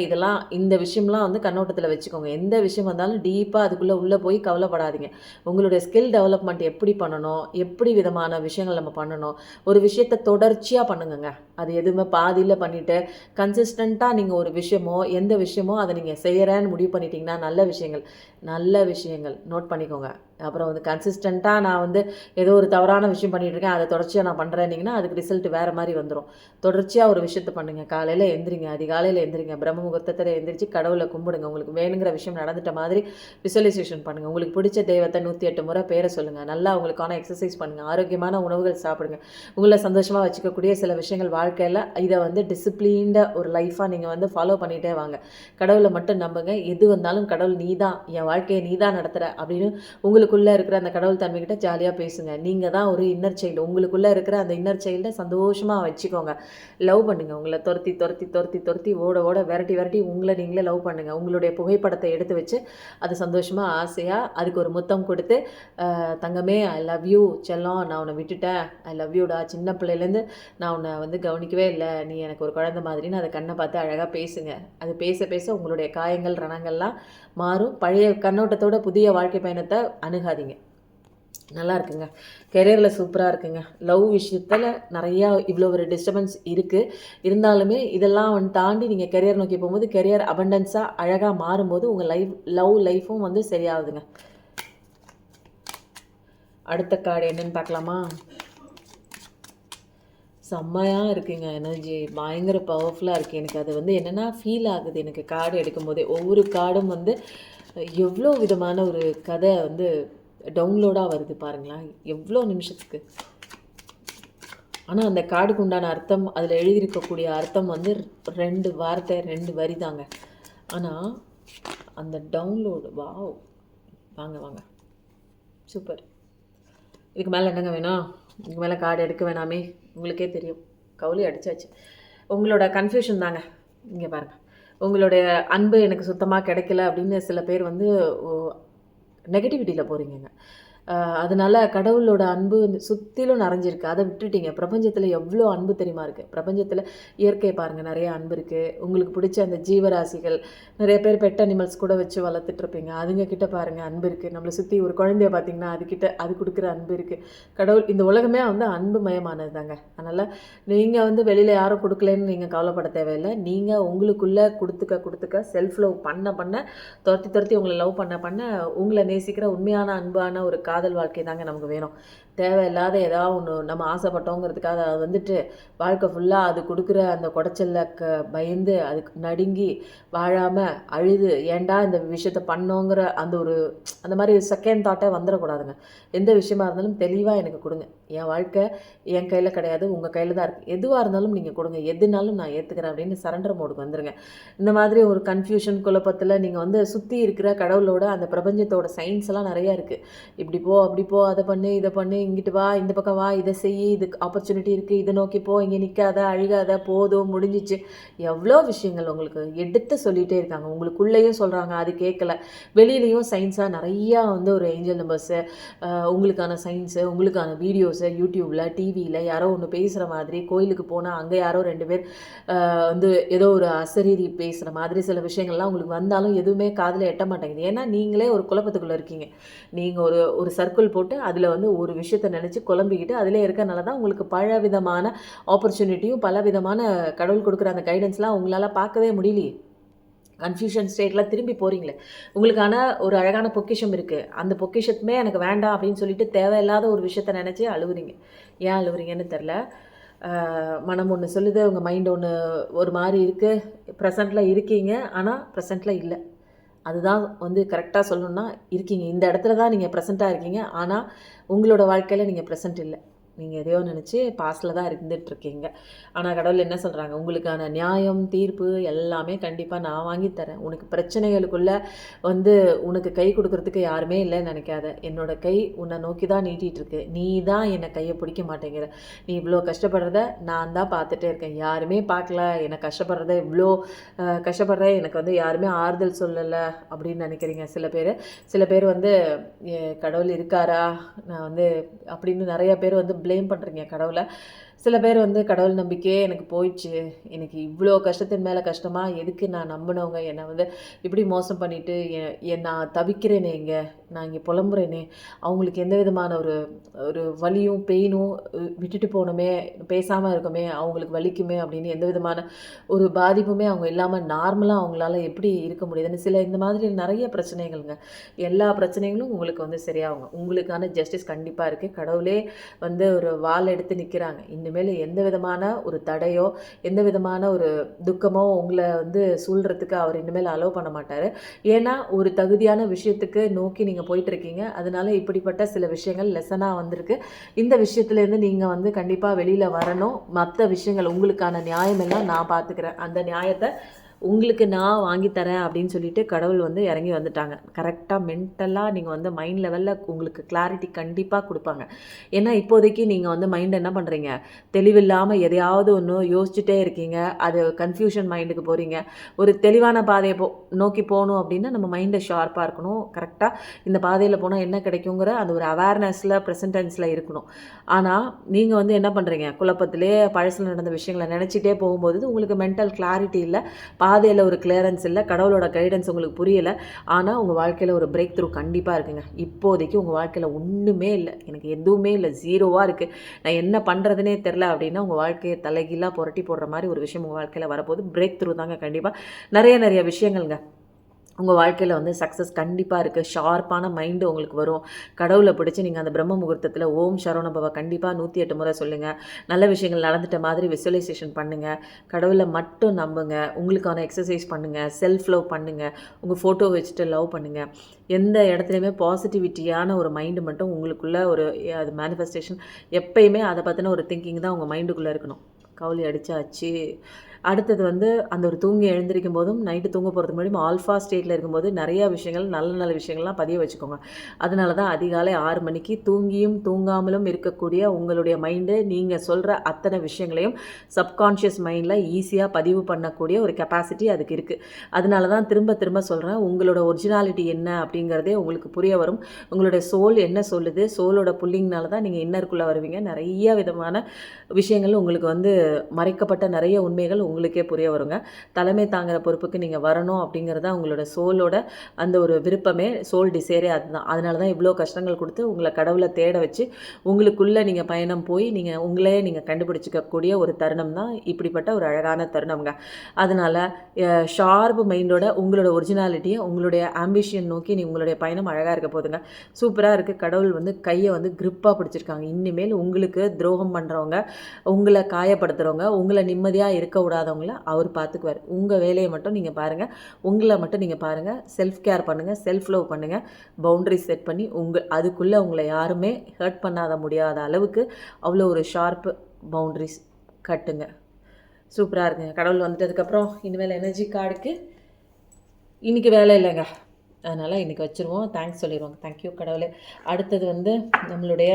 இந்த விஷயம்லாம் வந்து கண்ணோட்டத்தில் வச்சுக்கோங்க. எந்த விஷயம் வந்தாலும் டீப்பாக அதுக்குள்ளே உள்ளே போய் கவலைப்படாதீங்க. உங்களுடைய ஸ்கில் டெவலப்மெண்ட் எப்படி பண்ணணும், எப்படி விதமான விஷயங்கள் நம்ம பண்ணணும், ஒரு விஷயத்தை தொடர்ச்சியாக பண்ணுங்கங்க. அது எதுவுமே பாதியில் பண்ணிவிட்டு கன்சிஸ்டண்ட்டாக நீங்கள் ஒரு விஷயமோ எந்த விஷயமோ அதை நீங்கள் செய்கிறேன்னு முடிவு பண்ணிட்டீங்கன்னா நல்ல விஷயங்கள் நோட் பண்ணிக்கோங்க. அப்புறம் வந்து கன்சிஸ்டண்ட்டாக நான் வந்து ஏதோ ஒரு தவறான விஷயம் பண்ணிகிட்ருக்கேன், அதை தொடர்ச்சியாக நான் பண்ணுறேன்னிங்கன்னா அதுக்கு ரிசல்ட் வேறு மாதிரி வந்துடும். தொடர்ச்சியாக ஒரு விஷயத்தை பண்ணுங்கள். காலையில் எந்திரிங்க, அதிகாலையில் எந்திரிங்க, பிரம்ம முகூர்த்தத்தில் எந்திரிச்சு கடவுளை கும்பிடுங்க. உங்களுக்கு வேணுங்கிற விஷயம் நடந்துட்ட மாதிரி விசுவலைசேஷன் பண்ணுங்கள். உங்களுக்கு பிடிச்ச தெய்வத்தை 108 முறை பேரை சொல்லுங்கள். நல்லா உங்களுக்கான எக்ஸசைஸ் பண்ணுங்கள். ஆரோக்கியமான உணவுகள் சாப்பிடுங்க. உங்களை சந்தோஷமாக வச்சுக்கக்கூடிய சில விஷயங்கள் வாழ்க்கையில் இதை வந்து டிசிப்ளின்டாக ஒரு லைஃபாக நீங்கள் வந்து ஃபாலோ பண்ணிகிட்டே வாங்க. கடவுளை மட்டும் நம்புங்க. எது வந்தாலும் கடவுள் நீ தான், என் வாழ்க்கையை நீ தான் நடத்துகிற அப்படின்னு உங்களுக்குள்ளே இருக்கிற அந்த கடவுள் தன்மைக்கிட்ட ஜாலியாக பேசுங்க. நீங்கள் தான் ஒரு இன்னர் சைல்டு. உங்களுக்குள்ளே இருக்கிற அந்த இன்னர் சைல்டை சந்தோஷமாக வச்சுக்கோங்க. லவ் பண்ணுங்கள். உங்களை துரத்தி ஓட விரட்டி உங்களை நீங்களே லவ் பண்ணுங்கள். உங்களுடைய புகைப்படத்தை எடுத்து வச்சு அது சந்தோஷமாக ஆசையாக அதுக்கு ஒரு முத்தம் கொடுத்து, தங்கமே ஐ லவ் யூ செல்லம், நான் உன்னை விட்டுட்டேன், ஐ லவ் யூடா, சின்ன பிள்ளையிலேருந்து நான் உன்னை வந்து கவனிக்கவே இல்லை, நீ எனக்கு ஒரு குழந்தை மாதிரின்னு அதை கண்ணை பார்த்து அழகாக பேசுங்க. அது பேச உங்களுடைய காயங்கள் ரணங்கள்லாம் மாறும். பழைய கண்ணோட்டத்தோட புதிய வாழ்க்கை பயணத்தை அணுகாதீங்க. நல்லா இருக்குங்க. கெரியரில் சூப்பராக இருக்குங்க. லவ் விஷயத்தில் நிறையா இவ்வளோ ஒரு டிஸ்டர்பன்ஸ் இருக்குது. இருந்தாலுமே இதெல்லாம் வந்து தாண்டி நீங்கள் கெரியர் நோக்கி போகும்போது கெரியர் அபண்டன்ஸாக அழகாக மாறும்போது உங்கள் லவ் லைஃப்பும் வந்து சரியாகுதுங்க. அடுத்த கார்டு என்னன்னு பார்க்கலாமா? செம்மையாக இருக்குங்க. எனர்ஜி பயங்கர பவர்ஃபுல்லாக இருக்குது. எனக்கு அது வந்து என்னென்னா ஃபீல் ஆகுது எனக்கு கார்டு எடுக்கும்போதே. ஒவ்வொரு கார்டும் வந்து எவ்வளோ விதமான ஒரு கதை வந்து டவுன்லோடாக வருது பாருங்களேன், எவ்வளோ நிமிஷத்துக்கு. ஆனால் அந்த கார்டுக்கு உண்டான அர்த்தம், அதில் எழுதியிருக்கக்கூடிய அர்த்தம் வந்து 2 வார்த்தை 2 வரி தாங்க. ஆனால் அந்த டவுன்லோடு வாவ். வாங்க சூப்பர். இதுக்கு மேலே என்னங்க வேணும்? இதுக்கு மேலே கார்டு எடுக்க வேணாமே, உங்களுக்கே தெரியும். கவுளி அடித்தாச்சு. உங்களோட கன்ஃபியூஷன் தாங்க. இங்கே பாருங்கள், உங்களுடைய அன்பு எனக்கு சுத்தமாக கிடைக்கல அப்படின்னு சில பேர் வந்து நெகட்டிவிட்டியில் போகிறீங்க. அதனால் கடவுளோட அன்பு சுற்றிலும் நிறைஞ்சிருக்கு. அதை விட்டுட்டீங்க. பிரபஞ்சத்தில் எவ்வளோ அன்பு தெரியுமா இருக்குது. பிரபஞ்சத்தில் இயற்கை பாருங்கள், நிறைய அன்பு இருக்குது. உங்களுக்கு பிடிச்ச அந்த ஜீவராசிகள், நிறைய பேர் பெட் அனிமல்ஸ் கூட வச்சு வளர்த்துட்ருப்பீங்க, அதுங்க கிட்ட பாருங்கள் அன்பு இருக்குது. நம்மளை சுற்றி ஒரு குழந்தைய பார்த்திங்கன்னா அது கொடுக்குற அன்பு இருக்குது. கடவுள் இந்த உலகமே வந்து அன்பு மயமானது தாங்க. அதனால் நீங்கள் வந்து வெளியில் யாரும் கொடுக்கலன்னு நீங்கள் கவலைப்பட தேவையில்லை. நீங்கள் உங்களுக்குள்ளே கொடுத்துக்க செல்ஃப் லவ் பண்ண துரத்தி உங்களை லவ் பண்ண உங்களை நேசிக்கிற உண்மையான அன்பான ஒரு காதல் வாழ்க்கை தாங்க நமக்கு வேணும். தேவையில்லாத ஏதாவது ஒன்று நம்ம ஆசைப்பட்டோங்கிறதுக்காக அது வந்துட்டு வாழ்க்கை ஃபுல்லாக அது கொடுக்குற அந்த குடைச்சலில் பயந்து அதுக்கு நடுங்கி வாழாமல் அழுது ஏன்டா இந்த விஷயத்தை பண்ணோங்கிற அந்த மாதிரி செகண்ட் தாட்டே வந்துடக்கூடாதுங்க. எந்த விஷயமா இருந்தாலும் தெளிவாக எனக்கு கொடுங்க. என் வாழ்க்கை என் கையில் கிடையாது, உங்கள் கையில் தான் இருக்குது. எதுவாக இருந்தாலும் நீங்கள் கொடுங்க, எதுனாலும் நான் ஏற்றுக்கிறேன் அப்படின்னு சரண்டர் மோடுக்கு வந்துடுங்க. இந்த மாதிரி ஒரு கன்ஃபியூஷன் குழப்பத்தில் நீங்கள் வந்து சுற்றி இருக்கிற கடவுளோட அந்த பிரபஞ்சத்தோட சயின்ஸ் எல்லாம் நிறையா இருக்குது. இப்படி போ அப்படி போ, அதை பண்ணு இதை பண்ணு, இங்கிட்டு வா இந்த பக்கம் வா, இதை செய், இதுக்கு ஆப்பர்ச்சுனிட்டி இருக்குது, இதை நோக்கி போ, இங்கே நிற்காத அழுகாத, போதும் முடிஞ்சிச்சு, எவ்வளோ விஷயங்கள் உங்களுக்கு எடுத்து சொல்லிகிட்டே இருக்காங்க. உங்களுக்குள்ளேயும் சொல்கிறாங்க, அது கேட்கல. வெளியிலையும் சயின்ஸாக நிறையா வந்து ஒரு ஏஞ்சல் நம்பர்ஸு, உங்களுக்கான சயின்ஸு, உங்களுக்கான வீடியோஸு யூடியூப்பில் டிவியில் யாரோ ஒன்று பேசுகிற மாதிரி, கோயிலுக்கு போனால் அங்கே யாரோ 2 பேர் வந்து ஏதோ ஒரு அசரீரி பேசுகிற மாதிரி சில விஷயங்கள்லாம் உங்களுக்கு வந்தாலும் எதுவுமே காதில் எட்ட மாட்டேங்குது. ஏன்னா நீங்களே ஒரு குழப்பத்துக்குள்ளே இருக்கீங்க. நீங்கள் ஒரு சர்க்கிள் போட்டு அதில் வந்து ஒரு விஷயத்தை நினச்சி குழம்பிக்கிட்டு அதிலே இருக்கனால தான் உங்களுக்கு பல விதமான ஆப்பர்ச்சுனிட்டியும் பல விதமான கடவுள் கொடுக்குற அந்த கைடன்ஸ்லாம் உங்களால் பார்க்கவே முடியலையே. கன்ஃபியூஷன் ஸ்டேட்டில் திரும்பி போகிறீங்களே, உங்களுக்கான ஒரு அழகான பொக்கிஷம் இருக்குது, அந்த பொக்கிஷத்துமே எனக்கு வேண்டாம் அப்படின்னு சொல்லிட்டு தேவையில்லாத ஒரு விஷயத்த நினச்சி அழுவுறீங்க. ஏன் அழுவுறீங்கன்னு தெரில. மனம் ஒன்று சொல்லுது, உங்கள் மைண்ட் ஒன்று ஒரு மாதிரி இருக்குது, ப்ரெசண்ட்டில் இருக்கீங்க, ஆனால் ப்ரெசண்ட்டில் இல்லை. அதுதான் வந்து கரெக்டாக சொல்லணுன்னா இருக்கீங்க, இந்த இடத்துல தான் நீங்கள் ப்ரெசண்ட்டாக இருக்கீங்க, ஆனால் உங்களோட வாழ்க்கையில் நீங்கள் ப்ரெசண்ட் இல்லை. நீங்கள் எதையோ நினச்சி பாஸ்டில் தான் இருந்துகிட்ருக்கீங்க. ஆனால் கடவுள் என்ன சொல்கிறாங்க, உங்களுக்கான நியாயம் தீர்ப்பு எல்லாமே கண்டிப்பாக நான் வாங்கி தரேன். உனக்கு பிரச்சனைகளுக்குள்ளே வந்து உனக்கு கை கொடுக்கறதுக்கு யாருமே இல்லைன்னு நினைக்காத. என்னோட கை உன்னை நோக்கி தான் நீட்டிகிட்ருக்கு. நீ தான் என்னை கையை பிடிக்க மாட்டேங்கிற. நீ இவ்வளோ கஷ்டப்படுறத நான் தான் பார்த்துட்டே இருக்கேன். யாருமே பார்க்கல என்னை கஷ்டப்படுறத, இவ்வளோ கஷ்டப்படுற எனக்கு வந்து யாருமே ஆறுதல் சொல்லலை அப்படின்னு நினைக்கிறீங்க சில பேர் வந்து கடவுள் இருக்காரா நான் வந்து அப்படின்னு நிறைய பேர் வந்து ப்ளேம் பண்ணுறீங்க கடவுளை. சில பேர் வந்து கடவுள் நம்பிக்கையே எனக்கு போயிடுச்சு, எனக்கு இவ்வளோ கஷ்டத்தின் மேலே கஷ்டமாக எதுக்கு நான் நம்பினவங்க என்னை வந்து இப்படி மோசம் பண்ணிவிட்டு நான் தவிக்கிறேனே, நான் இங்கே புலம்புறேனே, அவங்களுக்கு எந்த விதமான ஒரு வலியும் பெயினும் விட்டுட்டு போகணுமே, பேசாமல் இருக்குமே, அவங்களுக்கு வலிக்குமே அப்படின்னு எந்த விதமான ஒரு பாதிப்புமே அவங்க இல்லாமல் நார்மலாக அவங்களால எப்படி இருக்க முடியுதுன்னு இந்த மாதிரி நிறைய பிரச்சனைகள்ங்க. எல்லா பிரச்சனைகளும் உங்களுக்கு வந்து சரியாகுங்க. உங்களுக்கான ஜஸ்டிஸ் கண்டிப்பாக இருக்குது. கடவுளே வந்து ஒரு வாள் எடுத்து நிற்கிறாங்க. இனிமேல் எந்த விதமான ஒரு தடையோ எந்த விதமான ஒரு துக்கமோ உங்களை வந்து சூழ்கிறதுக்கு அவர் இனிமேல் அலோவ் பண்ண மாட்டார். ஏன்னா ஒரு தகுதியான விஷயத்துக்கு நோக்கி நீங்கள் போயிட்டுருக்கீங்க. அதனால இப்படிப்பட்ட சில விஷயங்கள் லெசனாக வந்திருக்கு. இந்த விஷயத்துலேருந்து நீங்கள் வந்து கண்டிப்பாக வெளியில் வரணும். மற்ற விஷயங்கள் உங்களுக்கான நியாயம் எல்லாம் நான் பார்த்துக்கிறேன், அந்த நியாயத்தை உங்களுக்கு நான் வாங்கி தரேன் அப்படின்னு சொல்லிட்டு கடவுள் வந்து இறங்கி வந்துட்டாங்க. கரெக்டாக மென்டலாக நீங்கள் வந்து மைண்ட் லெவலில் உங்களுக்கு கிளாரிட்டி கண்டிப்பாக கொடுப்பாங்க. ஏன்னா இப்போதைக்கு நீங்கள் வந்து மைண்ட் என்ன பண்ணுறீங்க, தெளிவில்லாமல் எதையாவது ஒன்று யோசிச்சுட்டே இருக்கீங்க. அது கன்ஃபியூஷன் மைண்டுக்கு போகிறீங்க. ஒரு தெளிவான பாதையை நோக்கி போகணும் அப்படின்னா நம்ம மைண்டை ஷார்ப்பாக இருக்கணும். கரெக்டாக இந்த பாதையில் போனால் என்ன கிடைக்குங்கிற அந்த ஒரு அவேர்னஸில் ப்ரெசன்டென்ஸில் இருக்கணும். ஆனால் நீங்கள் வந்து என்ன பண்ணுறீங்க, குழப்பத்திலே பழசில் நடந்த விஷயங்களை நினச்சிட்டே போகும்போது உங்களுக்கு மென்டல் கிளாரிட்டி இல்லை, பாதையில் ஒரு கிளியரன்ஸ் இல்லை, கடவுளோட கைடன்ஸ் உங்களுக்கு புரியலை. ஆனால் உங்கள் வாழ்க்கையில் ஒரு பிரேக் த்ரூ கண்டிப்பாக இருக்குங்க. இப்போதைக்கு உங்கள் வாழ்க்கையில் ஒன்றுமே இல்லை, எனக்கு எதுவுமே இல்லை, ஜீரோவாக இருக்குது, நான் என்ன பண்ணுறதுனே தெரில அப்படின்னா உங்கள் வாழ்க்கையை தலைகீழாக புரட்டி போடுற மாதிரி ஒரு விஷயம் உங்கள் வாழ்க்கையில் வரப்போகுது. பிரேக் த்ரூ தாங்க கண்டிப்பாக. நிறைய விஷயங்கள்ங்க உங்கள் வாழ்க்கையில் வந்து சக்ஸஸ் கண்டிப்பாக இருக்குது. ஷார்ப்பான மைண்டு உங்களுக்கு வரும். கடவுளை பிடிச்சி நீங்கள் அந்த பிரம்ம முகூர்த்தத்தில் ஓம் சரவணபவ கண்டிப்பாக 108 முறை சொல்லுங்கள். நல்ல விஷயங்கள் நடந்துட்ட மாதிரி விசுவலைசேஷன் பண்ணுங்கள். கடவுளை மட்டும் நம்புங்க. உங்களுக்கான எக்ஸசைஸ் பண்ணுங்கள். செல்ஃப் லவ் பண்ணுங்கள். உங்கள் ஃபோட்டோ வச்சுட்டு லவ் பண்ணுங்கள். எந்த இடத்துலையுமே பாசிட்டிவிட்டியான ஒரு மைண்டு மட்டும் உங்களுக்குள்ளே ஒரு அது மேனிஃபெஸ்டேஷன் எப்பயுமே அதை பற்றின ஒரு திங்கிங் தான் உங்கள் மைண்டுக்குள்ளே இருக்கணும். கவுளி அடித்தாச்சு. அடுத்தது வந்து அந்த ஒரு தூங்கி எழுந்திருக்கும் போதும் நைட்டு தூங்க போகிறதுக்கு முன்னாடி ஆல்ஃபா ஸ்டேட்டில் இருக்கும்போது நிறையா விஷயங்கள் நல்ல விஷயங்கள்லாம் பதிய வச்சுக்கோங்க. அதனால தான் அதிகாலை 6 மணிக்கு தூங்கியும் தூங்காமலும் இருக்கக்கூடிய உங்களுடைய மைண்டு நீங்கள் சொல்கிற அத்தனை விஷயங்களையும் சப்கான்ஷியஸ் மைண்டில் ஈஸியாக பதிவு பண்ணக்கூடிய ஒரு கெப்பாசிட்டி அதுக்கு இருக்குது. அதனால தான் திரும்ப சொல்கிறேன், உங்களோட ஒரிஜினாலிட்டி என்ன அப்படிங்கிறதே உங்களுக்கு புரிய வரும். உங்களுடைய சோல் என்ன சொல்லுது, சோலோட புல்லிங்னால தான் நீங்கள் இன்னருக்குள்ளே வருவீங்க. நிறைய விதமான விஷயங்கள் உங்களுக்கு வந்து மறைக்கப்பட்ட நிறைய உண்மைகள் உங்களுக்கே புரிய வருங்க. தலைமை தாங்குகிற பொறுப்புக்கு நீங்கள் வரணும் அப்படிங்கிறது தான் உங்களோட சோலோட அந்த ஒரு விருப்பமே, சோல் டிசைரே அதுதான். அதனால தான் இவ்வளோ கஷ்டங்கள் கொடுத்து உங்களை கடவுளை தேட வச்சு உங்களுக்குள்ளே நீங்கள் பயணம் போய் நீங்கள் கண்டுபிடிச்சிக்கக்கூடிய ஒரு தருணம் தான் இப்படிப்பட்ட ஒரு அழகான தருணம்ங்க. அதனால் ஷார்ப் மைண்டோட உங்களோட ஒரிஜினாலிட்டியை உங்களுடைய ஆம்பிஷன் நோக்கி உங்களுடைய பயணம் அழகாக இருக்க போதுங்க. சூப்பராக இருக்குது. கடவுள் வந்து கையை வந்து கிரிப்பாக பிடிச்சிருக்காங்க. இனிமேல் உங்களுக்கு துரோகம் பண்ணுறவங்க, உங்களை காயப்படுத்துகிறவங்க, உங்களை நிம்மதியாக இருக்க விடாதவங்கள அவர் பார்த்துக்குவார். உங்கள் வேலையை மட்டும் நீங்கள் பாருங்கள், உங்களை மட்டும் நீங்கள் பாருங்கள், செல்ஃப் கேர் பண்ணுங்கள், செல்ஃப் லவ் பண்ணுங்கள், பவுண்ட்ரிஸ் செட் பண்ணி அதுக்குள்ளே உங்களை யாருமே ஹர்ட் பண்ணாத முடியாத அளவுக்கு அவ்வளோ ஒரு ஷார்ப்பு பவுண்ட்ரிஸ் கட்டுங்க. சூப்பராக இருக்குங்க. கடவுள் வந்துட்டதுக்கப்புறம் இனிமேல் எனர்ஜி கார்டுக்கு இன்றைக்கி வேலை இல்லைங்க, அதனால் இன்றைக்கி வச்சுருவோம். தேங்க்ஸ் சொல்லிடுவோங்க. தேங்க்யூ கடவுளே. அடுத்தது வந்து நம்மளுடைய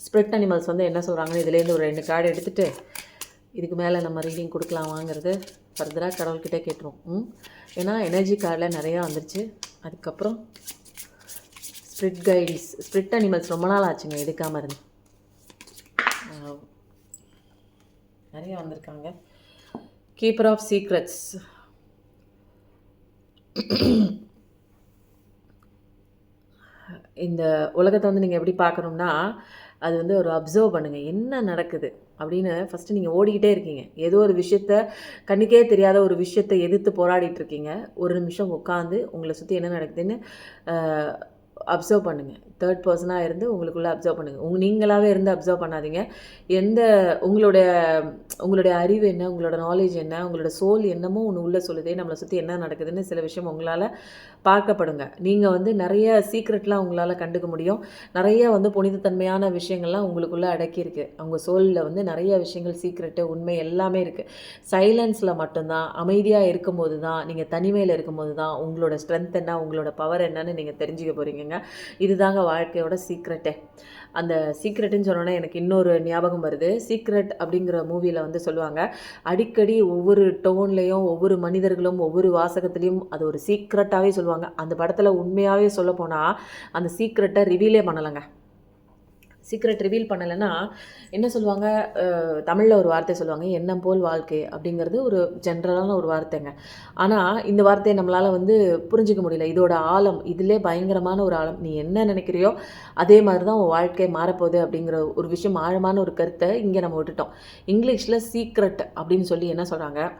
ஸ்ப்ரிட் அனிமல்ஸ் வந்து என்ன சொல்கிறாங்கன்னு இதுலேருந்து ஒரு 2 கார்டு எடுத்துகிட்டு இதுக்கு மேலே நம்ம ரீடிங் கொடுக்கலாம் வாங்கிறது ஃபர்தராக கடவுள்கிட்டே கேட்டுருவோம். ஏன்னா எனர்ஜி கார்டில் நிறையா வந்துருச்சு. அதுக்கப்புறம் ஸ்ப்ரிட் கைட்ஸ், ஸ்ப்ரிட் அனிமல்ஸ் ரொம்ப நாள் ஆச்சுங்க எடுக்காமல் இருந்து, நிறையா வந்திருக்காங்க. கீப்பர் ஆஃப் சீக்ரெட்ஸ், இந்த உலகத்தை வந்து நீங்கள் எப்படி பார்க்கணும்னா அது வந்து ஒரு அப்சர்வ் பண்ணுங்கள், என்ன நடக்குது அப்படின்னு. ஃபஸ்ட்டு நீங்கள் ஓடிக்கிட்டே இருக்கீங்க, ஏதோ ஒரு விஷயத்த, கண்ணுக்கே தெரியாத ஒரு விஷயத்தை எதிர்த்து போராடிட்டு இருக்கீங்க. ஒரு நிமிஷம் உட்காந்து உங்களை சுற்றி என்ன நடக்குதுன்னு அப்சர்வ் பண்ணுங்கள். தேர்ட் பர்சனாக இருந்து உங்களுக்குள்ளே அப்சர்வ் பண்ணுங்கள். நீங்களாகவே இருந்து அப்சர்வ் பண்ணாதீங்க. எந்த உங்களுடைய உங்களுடைய அறிவு என்ன, உங்களோட நாலேஜ் என்ன, உங்களோட சோல் என்னமோ ஒன்று உள்ளே சொல்லுதே, நம்மளை சுற்றி என்ன நடக்குதுன்னு சில விஷயம் உங்களால் பார்க்கப்படுங்க. நீங்கள் வந்து நிறைய சீக்ரெட்லாம் உங்களால் கண்டுக்க முடியும். நிறைய வந்து புனிதத்தன்மையான விஷயங்கள்லாம் உங்களுக்குள்ளே அடக்கியிருக்கு. அவங்க சோலில் வந்து நிறைய விஷயங்கள், சீக்ரெட்டு, உண்மை எல்லாமே இருக்குது. சைலன்ஸில் மட்டும்தான், அமைதியாக இருக்கும்போது தான், நீங்கள் தனிமையில் இருக்கும்போது தான் உங்களோட ஸ்ட்ரென்த் என்ன, உங்களோட பவர் என்னன்னு நீங்கள் தெரிஞ்சுக்க போகிறீங்க. இதுதாங்க வாழ்க்கையோட சீக்ரெட்டே. அந்த சீக்ரெட்டுன்னு சொன்னோன்னே எனக்கு இன்னொரு ஞாபகம் வருது. சீக்ரெட் அப்படிங்கிற மூவியில் வந்து சொல்லுவாங்க, அடிக்கடி ஒவ்வொரு டோன்லேயும் ஒவ்வொரு மனிதர்களும் ஒவ்வொரு வாசகத்துலேயும் அது ஒரு சீக்ரெட்டாகவே சொல்லுவாங்க. அந்த படத்தில் உண்மையாகவே சொல்ல போனால் அந்த சீக்ரெட்டை ரிவீலே பண்ணலைங்க. சீக்ரெட் ரிவீல் பண்ணலைன்னா என்ன சொல்லுவாங்க, தமிழில் ஒரு வார்த்தை சொல்லுவாங்க, எண்ணம் போல் வாழ்க்கை அப்படிங்கிறது ஒரு ஜென்ரலான ஒரு வார்த்தைங்க. ஆனால் இந்த வார்த்தையை நம்மளால் வந்து புரிஞ்சிக்க முடியல. இதோட ஆழம், இதிலே பயங்கரமான ஒரு ஆழம். நீ என்ன நினைக்கிறியோ அதே மாதிரி தான் உன் வாழ்க்கை மாறப்போகுது அப்படிங்கிற ஒரு விஷயம், ஆழமான ஒரு கருத்தை இங்கே நம்ம விட்டுட்டோம். இங்கிலீஷில் சீக்ரெட் அப்படின்னு சொல்லி என்ன சொல்கிறாங்க,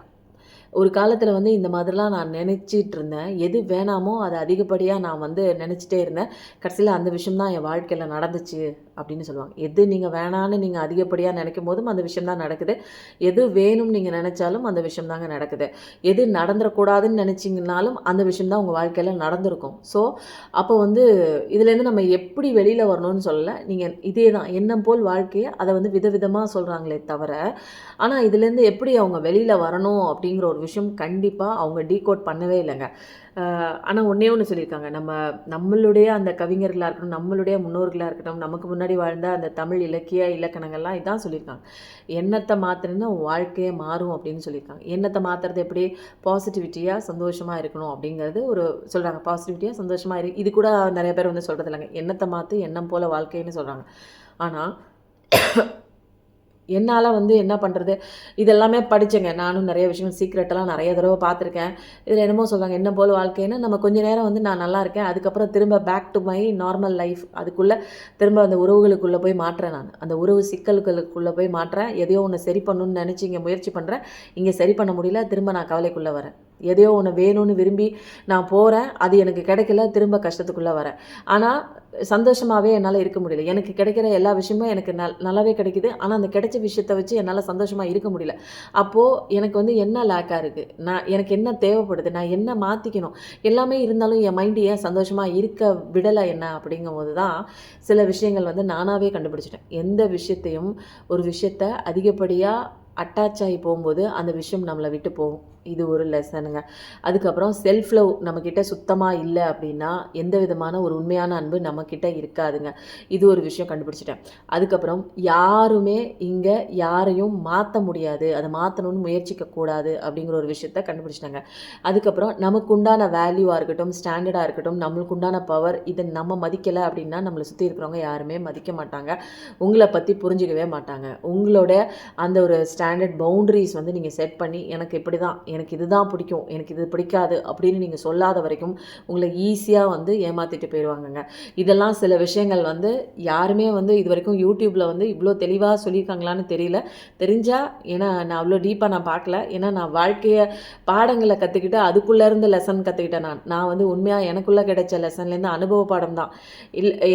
ஒரு காலத்தில் வந்து இந்த மாதிரிலாம் நான் நினச்சிட்டு இருந்தேன். எது வேணாமோ அதை அதிகப்படியாக நான் வந்து நினச்சிட்டே இருந்தேன். கடைசியில் அந்த விஷயம் தான் என் வாழ்க்கையில் நடந்துச்சு அப்படின்னு சொல்லுவாங்க. எது நீங்கள் வேணான்னு நீங்கள் அதிகப்படியாக நினைக்கும் போதும் அந்த விஷயம் தான் நடக்குது. எது வேணும்னு நீங்கள் நினச்சாலும் அந்த விஷயம் தாங்க நடக்குது. எது நடந்துடக்கூடாதுன்னு நினச்சிங்கனாலும் அந்த விஷயம் தான் உங்கள் வாழ்க்கையில் நடந்திருக்கும். ஸோ அப்போ வந்து இதுலேருந்து நம்ம எப்படி வெளியில் வரணும்னு சொல்லலை. நீங்கள் இதே தான் எண்ணம் போல் வாழ்க்கையை அதை வந்து விதவிதமாக சொல்கிறாங்களே தவிர, ஆனால் இதுலேருந்து எப்படி அவங்க வெளியில் வரணும் அப்படிங்கிற ஒரு விஷயம் கண்டிப்பாக அவங்க டீகோட் பண்ணவே இல்லைங்க. ஆனால் ஒன்றே ஒன்று சொல்லியிருக்காங்க, நம்மளுடைய அந்த கவிஞர்களாக இருக்கட்டும், நம்மளுடைய முன்னோர்களாக இருக்கட்டும், நமக்கு முன்னாடி வாழ்ந்த அந்த தமிழ் இலக்கிய இலக்கணங்கள்லாம் இதான் சொல்லியிருக்காங்க, எண்ணத்தை மாற்றினா வாழ்க்கையே மாறும் அப்படின்னு சொல்லியிருக்காங்க. எண்ணத்தை மாற்றுறது எப்படி, பாசிட்டிவிட்டியாக சந்தோஷமாக இருக்கணும் அப்படிங்கிறது ஒரு சொல்கிறாங்க. பாசிட்டிவிட்டியாக சந்தோஷமாக இது கூட நிறைய பேர் வந்து சொல்கிறது இல்லைங்க, எண்ணத்தை மாற்று எண்ணம் போல் வாழ்க்கைன்னு சொல்கிறாங்க. ஆனால் என்னால் வந்து என்ன பண்ணுறது, இதெல்லாமே படித்தேங்க. நானும் நிறைய விஷயங்கள் சீக்ரெட்டெல்லாம் நிறைய தடவை பார்த்துருக்கேன். இதில் என்னமோ சொல்கிறாங்க, என்ன போல் வாழ்க்கைன்னு நம்ம கொஞ்ச நேரம் வந்து நான் நல்லா இருக்கேன், அதுக்கப்புறம் திரும்ப back to my normal life, அதுக்குள்ளே திரும்ப அந்த உறவுகளுக்குள்ளே போய் மாட்டுறேன். நான் அந்த உறவு சிக்கல்களுக்குள்ளே போய் மாட்டுறேன். எதையோ ஒன்று சரி பண்ணணும்னு நினச்சி இங்கே முயற்சி பண்ணுறேன், இங்கே சரி பண்ண முடியல, திரும்ப நான் கவலைக்குள்ளே வரேன். எதையோ ஒன்று வேணும்னு விரும்பி நான் போகிறேன், அது எனக்கு கிடைக்கல, திரும்ப கஷ்டத்துக்குள்ளே வரேன். ஆனால் சந்தோஷமாகவே என்னால் இருக்க முடியல. எனக்கு கிடைக்கிற எல்லா விஷயமும் எனக்கு நல்லாவே கிடைக்குது, ஆனால் அந்த கிடைச்ச விஷயத்தை வச்சு என்னால் சந்தோஷமாக இருக்க முடியல. அப்போது எனக்கு வந்து என்ன லேக்காக இருக்குது, எனக்கு என்ன தேவைப்படுது, நான் என்ன மாற்றிக்கணும், எல்லாமே இருந்தாலும் என் மைண்டு ஏன் சந்தோஷமாக இருக்க விடலை என்ன அப்படிங்கும்போது தான் சில விஷயங்கள் வந்து நானாகவே கண்டுபிடிச்சிட்டேன். எந்த விஷயத்தையும் ஒரு விஷயத்தை அதிகப்படியாக அட்டாச் ஆகி போகும்போது அந்த விஷயம் நம்மளை விட்டு போகும். இது ஒரு லெசனுங்க. அதுக்கப்புறம் செல்ஃப் லவ் நம்மக்கிட்ட சுத்தமாக இல்லை அப்படின்னா எந்த விதமான ஒரு உண்மையான அன்பு நம்மக்கிட்ட இருக்காதுங்க. இது ஒரு விஷயம் கண்டுபிடிச்சிட்டேன். அதுக்கப்புறம் யாருமே இங்கே யாரையும் மாற்ற முடியாது, அதை மாற்றணும்னு முயற்சிக்கக்கூடாது அப்படிங்கிற ஒரு விஷயத்த கண்டுபிடிச்சிட்டாங்க. அதுக்கப்புறம் நமக்கு உண்டான வேல்யூவாக இருக்கட்டும், ஸ்டாண்டர்டாக இருக்கட்டும், நம்மளுக்கு உண்டான பவர், இதை நம்ம மதிக்கலை அப்படின்னா நம்மளை சுற்றி இருக்கிறவங்க யாருமே மதிக்க மாட்டாங்க, உங்களை பற்றி புரிஞ்சிக்கவே மாட்டாங்க. உங்களோட அந்த ஒரு ஸ்டாண்டர்ட் பவுண்டரிஸ் வந்து நீங்கள் செட் பண்ணி, எனக்கு இப்படி தான், எனக்கு இதுதான் பிடிக்கும், எனக்கு இது பிடிக்காது அப்படின்னு நீங்கள் சொல்லாத வரைக்கும் உங்களை ஈஸியாக வந்து ஏமாற்றிட்டு போயிடுவாங்கங்க. இதெல்லாம் சில விஷயங்கள் வந்து யாருமே வந்து இது வரைக்கும் யூடியூப்பில் வந்து இவ்வளோ தெளிவாக சொல்லியிருக்காங்களான்னு தெரியல. தெரிஞ்சால், ஏன்னா நான் அவ்வளோ டீப்பாக நான் பார்க்கல, ஏன்னா நான் வாழ்க்கையை பாடங்களை கற்றுக்கிட்டு அதுக்குள்ளேருந்து லெசன் கற்றுக்கிட்டேன். நான் வந்து உண்மையாக எனக்குள்ளே கிடைச்ச லெசன்லேருந்து அனுபவ பாடம் தான்.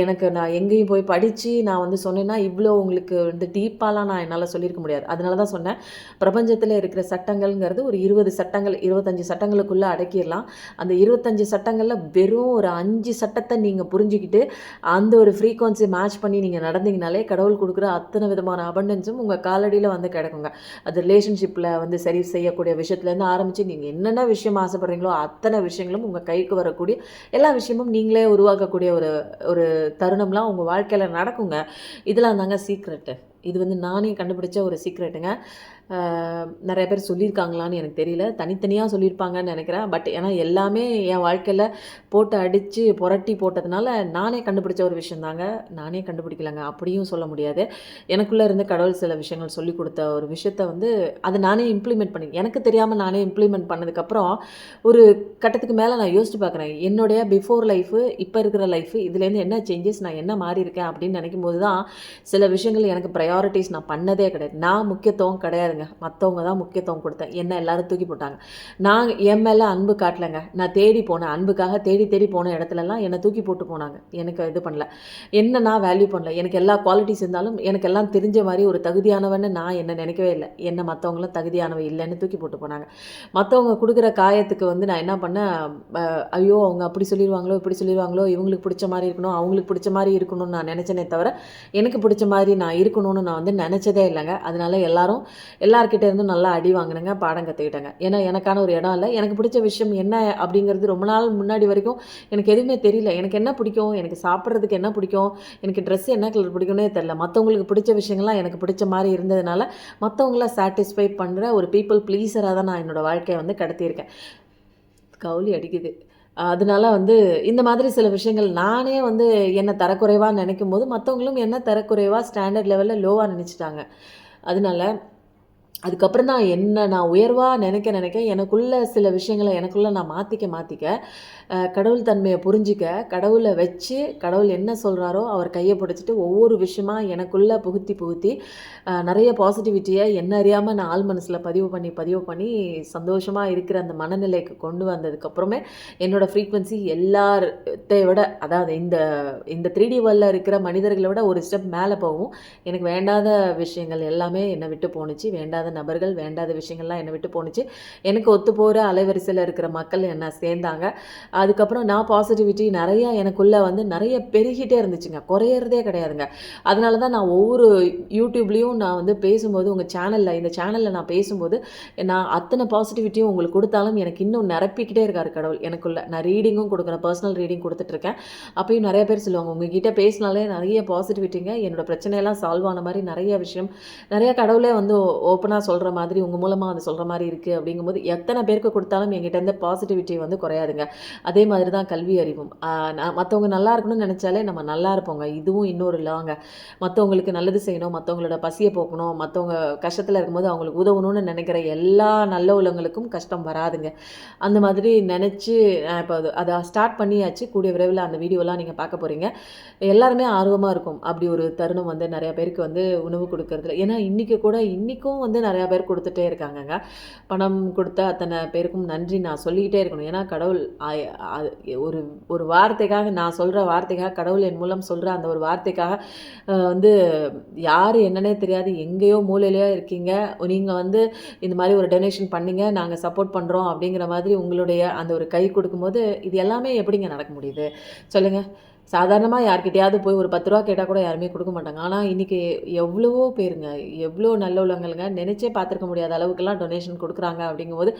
எனக்கு நான் எங்கேயும் போய் படித்து நான் வந்து சொன்னேன்னா இவ்வளோ உங்களுக்கு வந்து டீப்பாலாம் நான் என்னால் சொல்லியிருக்க முடியாது. அதனால தான் சொன்னேன், பிரபஞ்சத்தில் இருக்கிற சட்டங்கள்ங்கிறது ஒரு 20 சட்டங்கள் 25 சட்டங்களுக்குள்ளே அடக்கிடலாம். அந்த 25 சட்டங்களில் வெறும் ஒரு 5 சட்டத்தை நீங்கள் புரிஞ்சுக்கிட்டு அந்த ஒரு ஃப்ரீக்வன்சி மேட்ச் பண்ணி நீங்கள் நடந்தீங்கனாலே கடவுள் கொடுக்குற அத்தனை விதமான அபண்டன்ஸும் உங்கள் காலடியில் வந்து கிடக்குங்க. அது ரிலேஷன்ஷிப்பில் வந்து சரி செய்யக்கூடிய விஷயத்துலேருந்து ஆரம்பித்து நீங்கள் என்னென்ன விஷயம் ஆசைப்படுறீங்களோ அத்தனை விஷயங்களும் உங்கள் கைக்கு வரக்கூடிய எல்லா விஷயமும் நீங்களே உருவாக்கக்கூடிய ஒரு ஒரு தருணம்லாம் உங்கள் வாழ்க்கையில் நடக்குங்க. இதெல்லாம் தாங்க சீக்ரெட்டு. இது வந்து நானே கண்டுபிடிச்ச ஒரு சீக்ரெட்டுங்க. நிறைய பேர் சொல்லியிருக்காங்களான்னு எனக்கு தெரியல. தனித்தனியாக சொல்லியிருப்பாங்கன்னு நினைக்கிறேன். பட் ஏன்னா எல்லாமே என் வாழ்க்கையில் போட்டு அடித்து புரட்டி போட்டதுனால நானே கண்டுபிடிச்ச ஒரு விஷயம் தாங்க. நானே கண்டுபிடிக்கலங்க அப்படியும் சொல்ல முடியாது. எனக்குள்ளே இருந்து கடவுள் சில விஷயங்கள் சொல்லிக் கொடுத்த ஒரு விஷயத்த வந்து அதை நானே இம்ப்ளிமெண்ட் பண்ணி எனக்கு தெரியாமல் நானே இம்ப்ளிமெண்ட் பண்ணதுக்கப்புறம் ஒரு கட்டத்துக்கு மேலே நான் யோசிச்சு பார்க்குறேன். என்னுடைய பிஃபோர் லைஃபு இப்போ இருக்கிற லைஃபு இதுலேருந்து என்ன சேஞ்சஸ், நான் என்ன மாறி இருக்கேன் அப்படின்னு நினைக்கும் போது தான் சில விஷயங்கள் எனக்கு ப்ரையாரிட்டிஸ் நான் பண்ணதே கிடையாது. நான் முக்கியத்துவம் கிடையாதுங்க, மற்றவங்க தான் முக்கியத்துவம் கொடுத்தேன். என்ன எல்லாரும் தூக்கி போட்டாங்க. நான் என் மேலே அன்பு காட்டலைங்க. நான் தேடி போனேன், அன்புக்காக தேடி தேடி போன இடத்துலலாம் என்னை தூக்கி போட்டு போனாங்க. எனக்கு இது பண்ணல, என்ன நான் வேல்யூ பண்ணல. எனக்கு எல்லா குவாலிட்டிஸ் இருந்தாலும் எனக்கு எல்லாம் தெரிஞ்ச மாதிரி ஒரு தகுதியானவன்னு நான் என்ன நினைக்கவே இல்லை. என்ன மற்றவங்களும் தகுதியானவ இல்லைன்னு தூக்கி போட்டு போனாங்க. மற்றவங்க கொடுக்குற காயத்துக்கு வந்து நான் என்ன பண்ணேன், ஐயோ அவங்க அப்படி சொல்லிடுவாங்களோ இப்படி சொல்லிடுவாங்களோ, இவங்களுக்கு பிடிச்ச மாதிரி இருக்கணும் அவங்களுக்கு பிடிச்ச மாதிரி இருக்கணும்னு நான் நினச்சேனே தவிர எனக்கு பிடிச்ச மாதிரி நான் இருக்கணும்னு நான் வந்து நினச்சதே இல்லைங்க. அதனால எல்லார்கிட்ட இருந்தும் நல்லா அடி வாங்கினேங்க, பாடம் கற்றுக்கிட்டேங்க. ஏன்னா எனக்கான ஒரு இடம் இல்லை. எனக்கு பிடிச்ச விஷயம் என்ன அப்படிங்கிறது ரொம்ப நாள் முன்னாடி வரைக்கும் எனக்கு எதுவுமே தெரியல. எனக்கு என்ன பிடிக்கும், எனக்கு சாப்பிட்றதுக்கு என்ன பிடிக்கும், எனக்கு ட்ரெஸ் என்ன கலர் பிடிக்கும்னே தெரில. மற்றவங்களுக்கு பிடிச்ச விஷயங்கள்லாம் எனக்கு பிடிச்ச மாதிரி இருந்ததுனால மற்றவங்கள சாட்டிஸ்ஃபை பண்ணுற ஒரு பீப்புள் ப்ளீஸராக தான் நான் என்னோடய வாழ்க்கையை வந்து கடத்தியிருக்கேன். கவுளி அடிக்குது. அதனால வந்து இந்த மாதிரி சில விஷயங்கள் நானே வந்து என்ன தரக்குறைவா நினைக்கும் போது மற்றவங்களும் என்ன தரக்குறைவா ஸ்டாண்டர்ட் லெவலில் லோவாக நினச்சிட்டாங்க. அதனால அதுக்கப்புறம் தான் என்ன நான் உயர்வாக நினைக்க எனக்குள்ள சில விஷயங்களை எனக்குள்ளே நான் மாற்றிக்க கடவுள் தன்மையை புரிஞ்சிக்க, கடவுளை வச்சு கடவுள் என்ன சொல்கிறாரோ அவர் கையை பிடிச்சிட்டு ஒவ்வொரு விஷயமா எனக்குள்ளே புகுத்தி நிறைய பாசிட்டிவிட்டியை என்ன அறியாமல் நான் ஆள் மனசில் பதிவு பண்ணி சந்தோஷமாக இருக்கிற அந்த மனநிலைக்கு கொண்டு வந்ததுக்கப்புறமே என்னோடய ஃப்ரீக்வன்சி எல்லாத்தை விட, அதாவது இந்த 3D வேர்ல்டில் இருக்கிற மனிதர்களை விட ஒரு ஸ்டெப் மேலே போகும். எனக்கு வேண்டாத விஷயங்கள் எல்லாமே என்னை விட்டு போணுச்சு. வேண்டாத நபர்கள், வேண்டாத விஷயங்கள்லாம் என்னை விட்டு போணுச்சு. எனக்கு ஒத்து போகிற அலைவரிசையில் இருக்கிற மக்கள் என்ன சேர்ந்தாங்க. அதுக்கப்புறம் நான் பாசிட்டிவிட்டி நிறையா எனக்குள்ளே வந்து நிறைய பெருகிட்டே இருந்துச்சுங்க, குறையிறதே கிடையாதுங்க. அதனால தான் நான் ஒவ்வொரு யூடியூப்லேயும் நான் வந்து பேசும்போது இந்த சேனலில் நான் பேசும்போது நான் அத்தனை பாசிட்டிவிட்டியும் உங்களுக்கு கொடுத்தாலும் எனக்கு இன்னும் நிரப்பிக்கிட்டே இருக்காரு கடவுள் எனக்குள்ளே. நான் ரீடிங்கும் கொடுக்குறேன், பர்சனல் ரீடிங் கொடுத்துட்ருக்கேன். அப்பயும் நிறைய பேர் சொல்லுவாங்க, உங்ககிட்ட பேசினாலே நிறைய பாசிட்டிவிட்டிங்க, என்னோடய பிரச்சனையெல்லாம் சால்வ் ஆன மாதிரி நிறைய கடவுளே வந்து ஓப்பனாக சொல்கிற மாதிரி உங்கள் மூலமாக வந்து சொல்கிற மாதிரி இருக்குது. அப்படிங்கும்போது எத்தனை பேருக்கு கொடுத்தாலும் என்கிட்ட இருந்து பாசிட்டிவிட்டி வந்து குறையாதுங்க. அதே மாதிரி தான் கல்வி அறிவும். மற்றவங்க நல்லா இருக்கணும்னு நினச்சாலே நம்ம நல்லா இருப்போங்க. இதுவும் இன்னொரு லாங்க. மற்றவங்களுக்கு நல்லது செய்யணும், மற்றவங்களோட பசியை போக்கணும், மற்றவங்க கஷ்டத்தில் இருக்கும்போது அவங்களுக்கு உதவணும்னு நினைக்கிற எல்லா நல்ல உள்ளவங்களுக்கும் கஷ்டம் வராதுங்க. அந்த மாதிரி நினச்சி இப்போ அதை ஸ்டார்ட் பண்ணியாச்சு. கூடிய விரைவில் அந்த வீடியோலாம் நீங்கள் பார்க்க போகிறீங்க. எல்லாருமே ஆர்வமாக இருக்கும் அப்படி ஒரு தருணம் வந்து நிறையா பேருக்கு வந்து உணவு கொடுக்கறதுல. ஏன்னா இன்றைக்கும் வந்து நிறையா பேர் கொடுத்துட்டே இருக்காங்கங்க. பணம் கொடுத்த அத்தனை பேருக்கும் நன்றி நான் சொல்லிக்கிட்டே இருக்கணும். ஏன்னா கடவுள் ஒரு ஒரு வார்த்தைக்காக, நான் சொல்கிற வார்த்தைக்காக, கடவுள் என் மூலம் சொல்கிற அந்த ஒரு வார்த்தைக்காக வந்து யார் என்னன்னே தெரியாது எங்கேயோ மூலையிலையோ இருக்கீங்க, நீங்கள் வந்து இந்த மாதிரி ஒரு டொனேஷன் பண்ணிங்க, நாங்கள் சப்போர்ட் பண்ணுறோம் அப்படிங்கிற மாதிரி உங்களுடைய அந்த ஒரு கை கொடுக்கும்போது இது எல்லாமே எப்படிங்க நடக்க முடியுது சொல்லுங்கள்? சாதாரணமாக யார்கிட்டையாவது போய் ஒரு 10 ரூபா கேட்டால் கூட யாருமே கொடுக்க மாட்டாங்க. ஆனால் இன்றைக்கி எவ்வளவோ பேருங்க, எவ்வளோ நல்ல உள்ளவங்களுங்க, நினச்சே பார்த்துருக்க முடியாத அளவுக்குலாம் டொனேஷன் கொடுக்குறாங்க. அப்படிங்கும்போது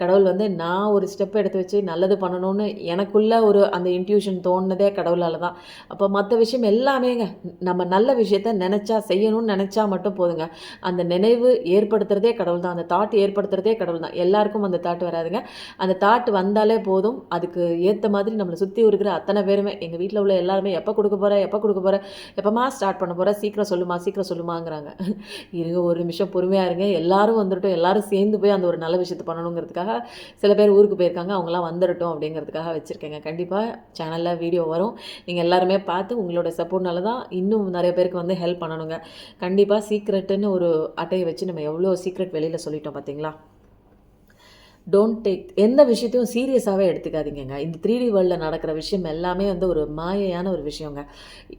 கடவுள் வந்து நான் ஒரு ஸ்டெப் எடுத்து வச்சு நல்லது பண்ணணும்னு எனக்குள்ள ஒரு அந்த இன்ட்யூஷன் தோணுனதே கடவுளால் தான். அப்போ மற்ற விஷயம் எல்லாமேங்க, நம்ம நல்ல விஷயத்த நினச்சா, செய்யணும்னு நினச்சா மட்டும் போதுங்க. அந்த நினைவு ஏற்படுத்துகிறதே கடவுள் தான், அந்த தாட் ஏற்படுத்துகிறதே கடவுள் தான். எல்லாருக்கும் அந்த தாட் வராதுங்க. அந்த தாட் வந்தாலே போதும், அதுக்கு ஏற்ற மாதிரி நம்மளை சுற்றி இருக்கிற அத்தனை பேருமே, எங்கள் வீட்டில் உள்ள எல்லாருமே எப்போ கொடுக்க போகிற, எப்போமா ஸ்டார்ட் பண்ண போகிற, சீக்கிரம் சொல்லுமாங்கிறாங்க. இருங்க ஒரு நிமிஷம் பொறுமையாக இருங்க, எல்லாரும் வந்துட்டோம், எல்லாரும் சேர்ந்து போய் அந்த ஒரு நல்ல விஷயத்தை பண்ணணுங்கிறதுக்காக சில பேர் ஊருக்கு போயிருக்காங்க, அவங்களாம் வந்துடட்டும் அப்படிங்கிறதுக்காக வச்சுருக்கேங்க. கண்டிப்பாக சேனலில் வீடியோ வரும், நீங்கள் எல்லாருமே பார்த்து உங்களோட சப்போர்ட்னால தான் இன்னும் நிறைய பேருக்கு வந்து ஹெல்ப் பண்ணணுங்க. கண்டிப்பாக சீக்ரெட்டுன்னு ஒரு அட்டையை வச்சு நம்ம எவ்வளோ சீக்ரெட் வெளியில் சொல்லிட்டோம் பார்த்தீங்களா? டோன்ட் டேக் எந்த விஷயத்தையும் சீரியஸாகவே எடுத்துக்காதீங்க. இந்த 3D வேர்ல்டில் நடக்கிற விஷயம் எல்லாமே வந்து ஒரு மாயையான ஒரு விஷயங்க.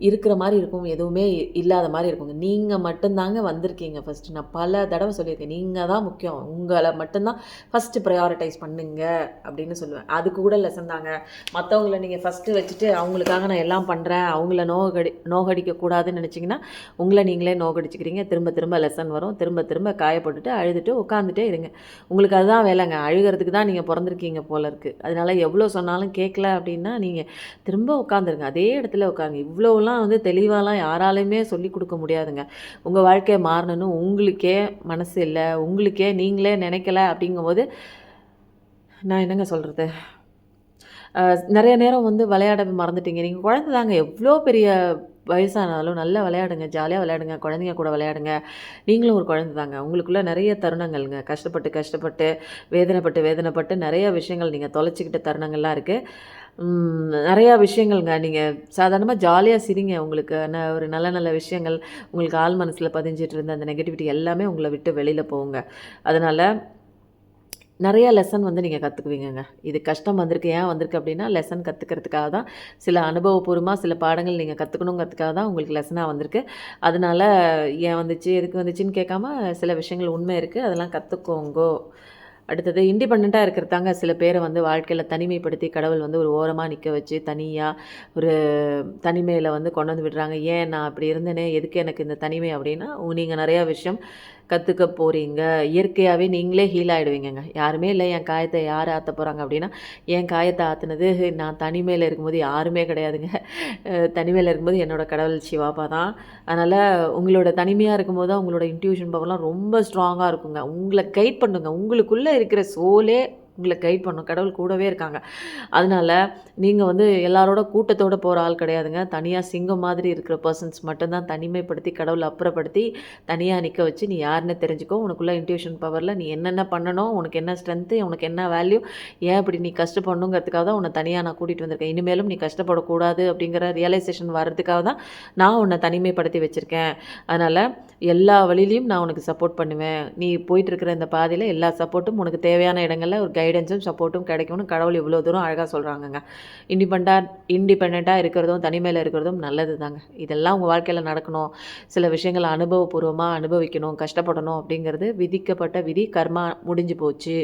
இருக்கிற மாதிரி இருக்கும், எதுவுமே இல்லாத மாதிரி இருக்குங்க. நீங்கள் மட்டும்தாங்க வந்திருக்கீங்க ஃபஸ்ட்டு. நான் பல தடவை சொல்லியிருக்கேன், நீங்கள் தான் முக்கியம், உங்களை மட்டும்தான் ஃபஸ்ட்டு ப்ரையாரிட்டைஸ் பண்ணுங்க அப்படின்னு சொல்லுவேன். அதுக்கு கூட லெசன் தாங்க. மற்றவங்கள நீங்கள் ஃபஸ்ட்டு வச்சுட்டு அவங்களுக்காக நான் எல்லாம் பண்ணுறேன், அவங்கள நோகடிக்கக்கூடாதுன்னு நினச்சிங்கன்னா உங்களை நீங்களே நோகடிச்சிக்கிறீங்க. திரும்ப லெசன் வரும், திரும்ப காயப்பட்டுட்டு அழுதுட்டு உட்காந்துட்டே இருங்க. உங்களுக்கு அதுதான் வேலைங்க. அழுகிறதுக்கு தான் நீங்கள் பிறந்திருக்கீங்க போல இருக்குது. அதனால எவ்வளோ சொன்னாலும் கேட்கல அப்படின்னா நீங்கள் திரும்ப உட்காந்துருங்க, அதே இடத்துல உட்காருங்க. இவ்வளோலாம் வந்து தெளிவாலாம் யாராலையுமே சொல்லி கொடுக்க முடியாதுங்க. உங்கள் வாழ்க்கையை மாறணும்னு உங்களுக்கே மனசு இல்லை, உங்களுக்கே நீங்களே நினைக்கல அப்படிங்கும்போது நான் என்னங்க சொல்கிறது. நிறைய நேரம் வந்து விளையாட மறந்துட்டீங்க. நீங்கள் குழந்தை தாங்க, எவ்வளோ பெரிய வயசானாலும் நல்லா விளையாடுங்க, ஜாலியாக விளையாடுங்க, குழந்தைங்க கூட விளையாடுங்க. நீங்களும் ஒரு குழந்தை தாங்க. உங்களுக்குள்ள நிறைய தருணங்கள்ங்க. கஷ்டப்பட்டு கஷ்டப்பட்டு, வேதனைப்பட்டு வேதனைப்பட்டு நிறைய விஷயங்கள் நீங்கள் தொலைச்சிக்கிட்ட தருணங்கள்லாம் இருக்குது. நிறையா விஷயங்கள்ங்க. நீங்கள் சாதாரணமாக ஜாலியாக சிரிங்க. உங்களுக்கு ஒரு நல்ல நல்ல விஷயங்கள் உங்களுக்கு ஆழ் மனசில் பதிஞ்சிட்டு இருந்த அந்த நெகட்டிவிட்டி எல்லாமே உங்களை விட்டு வெளியில் போகுங்க. அதனால் நிறையா லெசன் வந்து நீங்கள் கற்றுக்குவீங்கங்க. இது கஷ்டம் வந்திருக்கு, ஏன் வந்திருக்கு அப்படின்னா லெசன் கற்றுக்கிறதுக்காக தான். சில அனுபவபூர்வமாக சில பாடங்கள் நீங்கள் கற்றுக்கணுங்கிறதுக்காக தான் உங்களுக்கு லெசனாக வந்திருக்கு. அதனால் ஏன் வந்துச்சு, எதுக்கு வந்துச்சுன்னு கேட்காம சில விஷயங்கள் உண்மை இருக்குது, அதெல்லாம் கற்றுக்கோங்கோ. அடுத்தது இண்டிபெண்ட்டாக இருக்கிறதாங்க சில பேரை வந்து வாழ்க்கையில் தனிமைப்படுத்தி கடவுள் வந்து ஒரு ஓரமாக நிற்க வச்சு தனியாக ஒரு தனிமையில் வந்து கொண்டு வந்து விடுறாங்க. ஏன் நான் அப்படி இருந்தேனே, எதுக்கு எனக்கு இந்த தனிமை அப்படின்னா நீங்கள் நிறையா விஷயம் கற்றுக்க போகிறீங்க. இயற்கையாகவே நீங்களே ஹீல் ஆகிடுவீங்கங்க. யாருமே இல்லை, என் காயத்தை யார் ஆற்ற போகிறாங்க அப்படின்னா, என் காயத்தை ஆற்றுனது நான் தனிமையில் இருக்கும்போது யாருமே கிடையாதுங்க. தனிமையில் இருக்கும்போது என்னோடய கடவுள் சிவாப்பா தான். அதனால் உங்களோட தனிமையாக இருக்கும்போது தான் உங்களோட இன்ட்யூஷன் பவர்லாம் ரொம்ப ஸ்ட்ராங்காக இருக்குங்க. உங்களை கைட் பண்ணுங்க. உங்களுக்குள்ளே இருக்கிற சோலே உங்களை கைட் பண்ணும். கடவுள் கூடவே இருக்காங்க. அதனால் நீங்கள் வந்து எல்லாரோட கூட்டத்தோடு போகிற ஆள் கிடையாதுங்க. தனியாக சிங்கம் மாதிரி இருக்கிற பர்சன்ஸ் மட்டும்தான் தனிமைப்படுத்தி கடவுளை அப்புறப்படுத்தி தனியாக நிற்க வச்சு நீ யாருன்னு தெரிஞ்சுக்கோ. உனக்குள்ளே இன்ட்யூஷன் பவரில் நீ என்னென்ன பண்ணணும், உனக்கு என்ன ஸ்ட்ரென்த்து, உனக்கு என்ன வேல்யூ, ஏன் இப்படி நீ கஷ்டப்படணுங்கிறதுக்காக தான் உன்னை தனியாக நான் கூட்டிகிட்டு வந்திருக்கேன். இனிமேலும் நீ கஷ்டப்படக்கூடாது அப்படிங்கிற ரியலைசேஷன் வர்றதுக்காக தான் நான் உன்னை தனிமைப்படுத்தி வச்சுருக்கேன். அதனால் எல்லா வழியிலையும் நான் உனக்கு சப்போர்ட் பண்ணுவேன். நீ போயிட்டுருக்கிற இந்த பாதையில் எல்லா சப்போர்ட்டும் உனக்கு தேவையான இடங்களில் ஒரு கைடன்ஸும் சப்போர்ட்டும் கிடைக்கும்னு கடவுள் இவ்வளோ தூரம் அழகாக சொல்கிறாங்கங்க. இண்டிபெண்ட்டாக இருக்கிறதும் தனிமையில் இருக்கிறதும் நல்லது தாங்க. இதெல்லாம் உங்கள் வாழ்க்கையில் நடக்கணும், சில விஷயங்களை அனுபவபூர்வமாக அனுபவிக்கணும், கஷ்டப்படணும் அப்படிங்கிறது விதிக்கப்பட்ட விதி. கர்மா முடிஞ்சு போச்சு,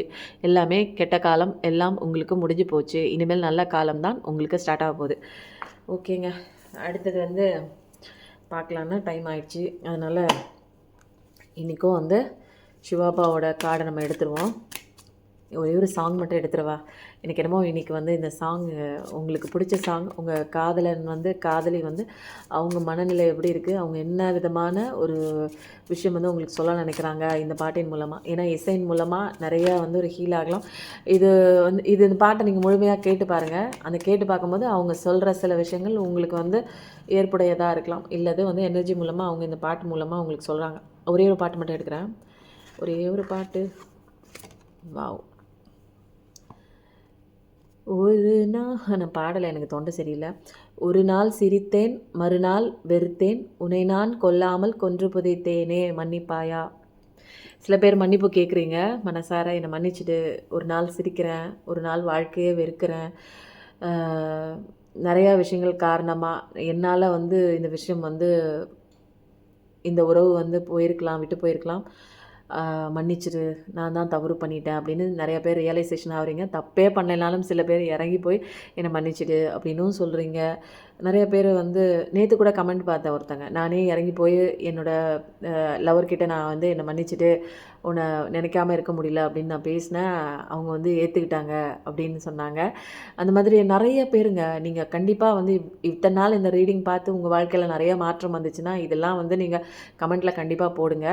எல்லாமே கெட்ட காலம் எல்லாம் உங்களுக்கு முடிஞ்சு போச்சு. இனிமேல் நல்ல காலம்தான் உங்களுக்கு ஸ்டார்ட் ஆக போகுது. ஓகேங்க, அடுத்தது வந்து பார்க்கலான்னு டைம் ஆயிடுச்சு. அதனால் இன்றைக்கும் வந்து சிவாபாவோட கார்டை நம்ம எடுத்துருவோம். ஒரே ஒரு சாங் மட்டும் எடுத்துருவா. எனக்கு என்னமோ இன்றைக்கி வந்து இந்த சாங் உங்களுக்கு பிடிச்ச சாங், உங்கள் காதலன் வந்து காதலி வந்து அவங்க மனநிலை எப்படி இருக்குது, அவங்க என்ன விதமான ஒரு விஷயம் வந்து உங்களுக்கு சொல்ல நினைக்கிறாங்க இந்த பாட்டின் மூலமாக. ஏன்னா இசையின் மூலமாக நிறையா வந்து ஒரு ஹீல் ஆகலாம். இந்த பாட்டை நீங்கள் முழுமையாக கேட்டு பாருங்கள். அந்த கேட்டு பார்க்கும்போது அவங்க சொல்கிற சில விஷயங்கள் உங்களுக்கு வந்து ஏற்புடையதாக இருக்கலாம். இல்லது வந்து எனர்ஜி மூலமாக அவங்க இந்த பாட்டு மூலமாக உங்களுக்கு சொல்கிறாங்க. ஒரே ஒரு பாட்டு மட்டும் எடுக்கிறேன். ஒரே ஒரு பாட்டு. வாவ். ஒரு நாள் நான் பாடலை, எனக்கு தொண்டை சரியில்லை. ஒரு நாள் சிரித்தேன், மறுநாள் வெறுத்தேன், உன்னை நான் கொல்லாமல் கொன்று புதைத்தேனே மன்னிப்பாயா. சில பேர் மன்னிப்பு கேட்குறீங்க மனசார, என்னை மன்னிச்சுட்டு. ஒரு நாள் சிரிக்கிறேன், ஒரு நாள் வாழ்க்கையே வெறுக்கிறேன். நிறையா விஷயங்கள் காரணமாக என்னால் வந்து இந்த விஷயம் வந்து இந்த உறவு வந்து போயிருக்கலாம், விட்டு போயிருக்கலாம். மன்னிச்சிரு, நான் தான் தவறு பண்ணிட்டேன் அப்படின்னு நிறைய பேர் ரியலைசேஷன் ஆகுறீங்க. தப்பே பண்ணலைனாலும் சில பேர் இறங்கி போய் என்னை மன்னிச்சிடு அப்படின்னும் சொல்கிறீங்க. நிறைய பேர் வந்து நேற்று கூட கமெண்ட் பார்த்தேன் ஒருத்தங்க, நானே இறங்கி போய் என்னோடய லவர்கிட்ட நான் வந்து என்னை மன்னிச்சிட்டு உன்னை நினைக்காமல் இருக்க முடியல அப்படின்னு நான் பேசினேன். அவங்க வந்து ஏற்றுக்கிட்டாங்க அப்படின்னு சொன்னாங்க. அந்த மாதிரி நிறைய பேருங்க. நீங்கள் கண்டிப்பாக வந்து இத்தனை நாள் இந்த ரீடிங் பார்த்து உங்கள் வாழ்க்கையில் நிறைய மாற்றம் வந்துச்சுன்னா இதெல்லாம் வந்து நீங்கள் கமெண்ட்டில் கண்டிப்பாக போடுங்க.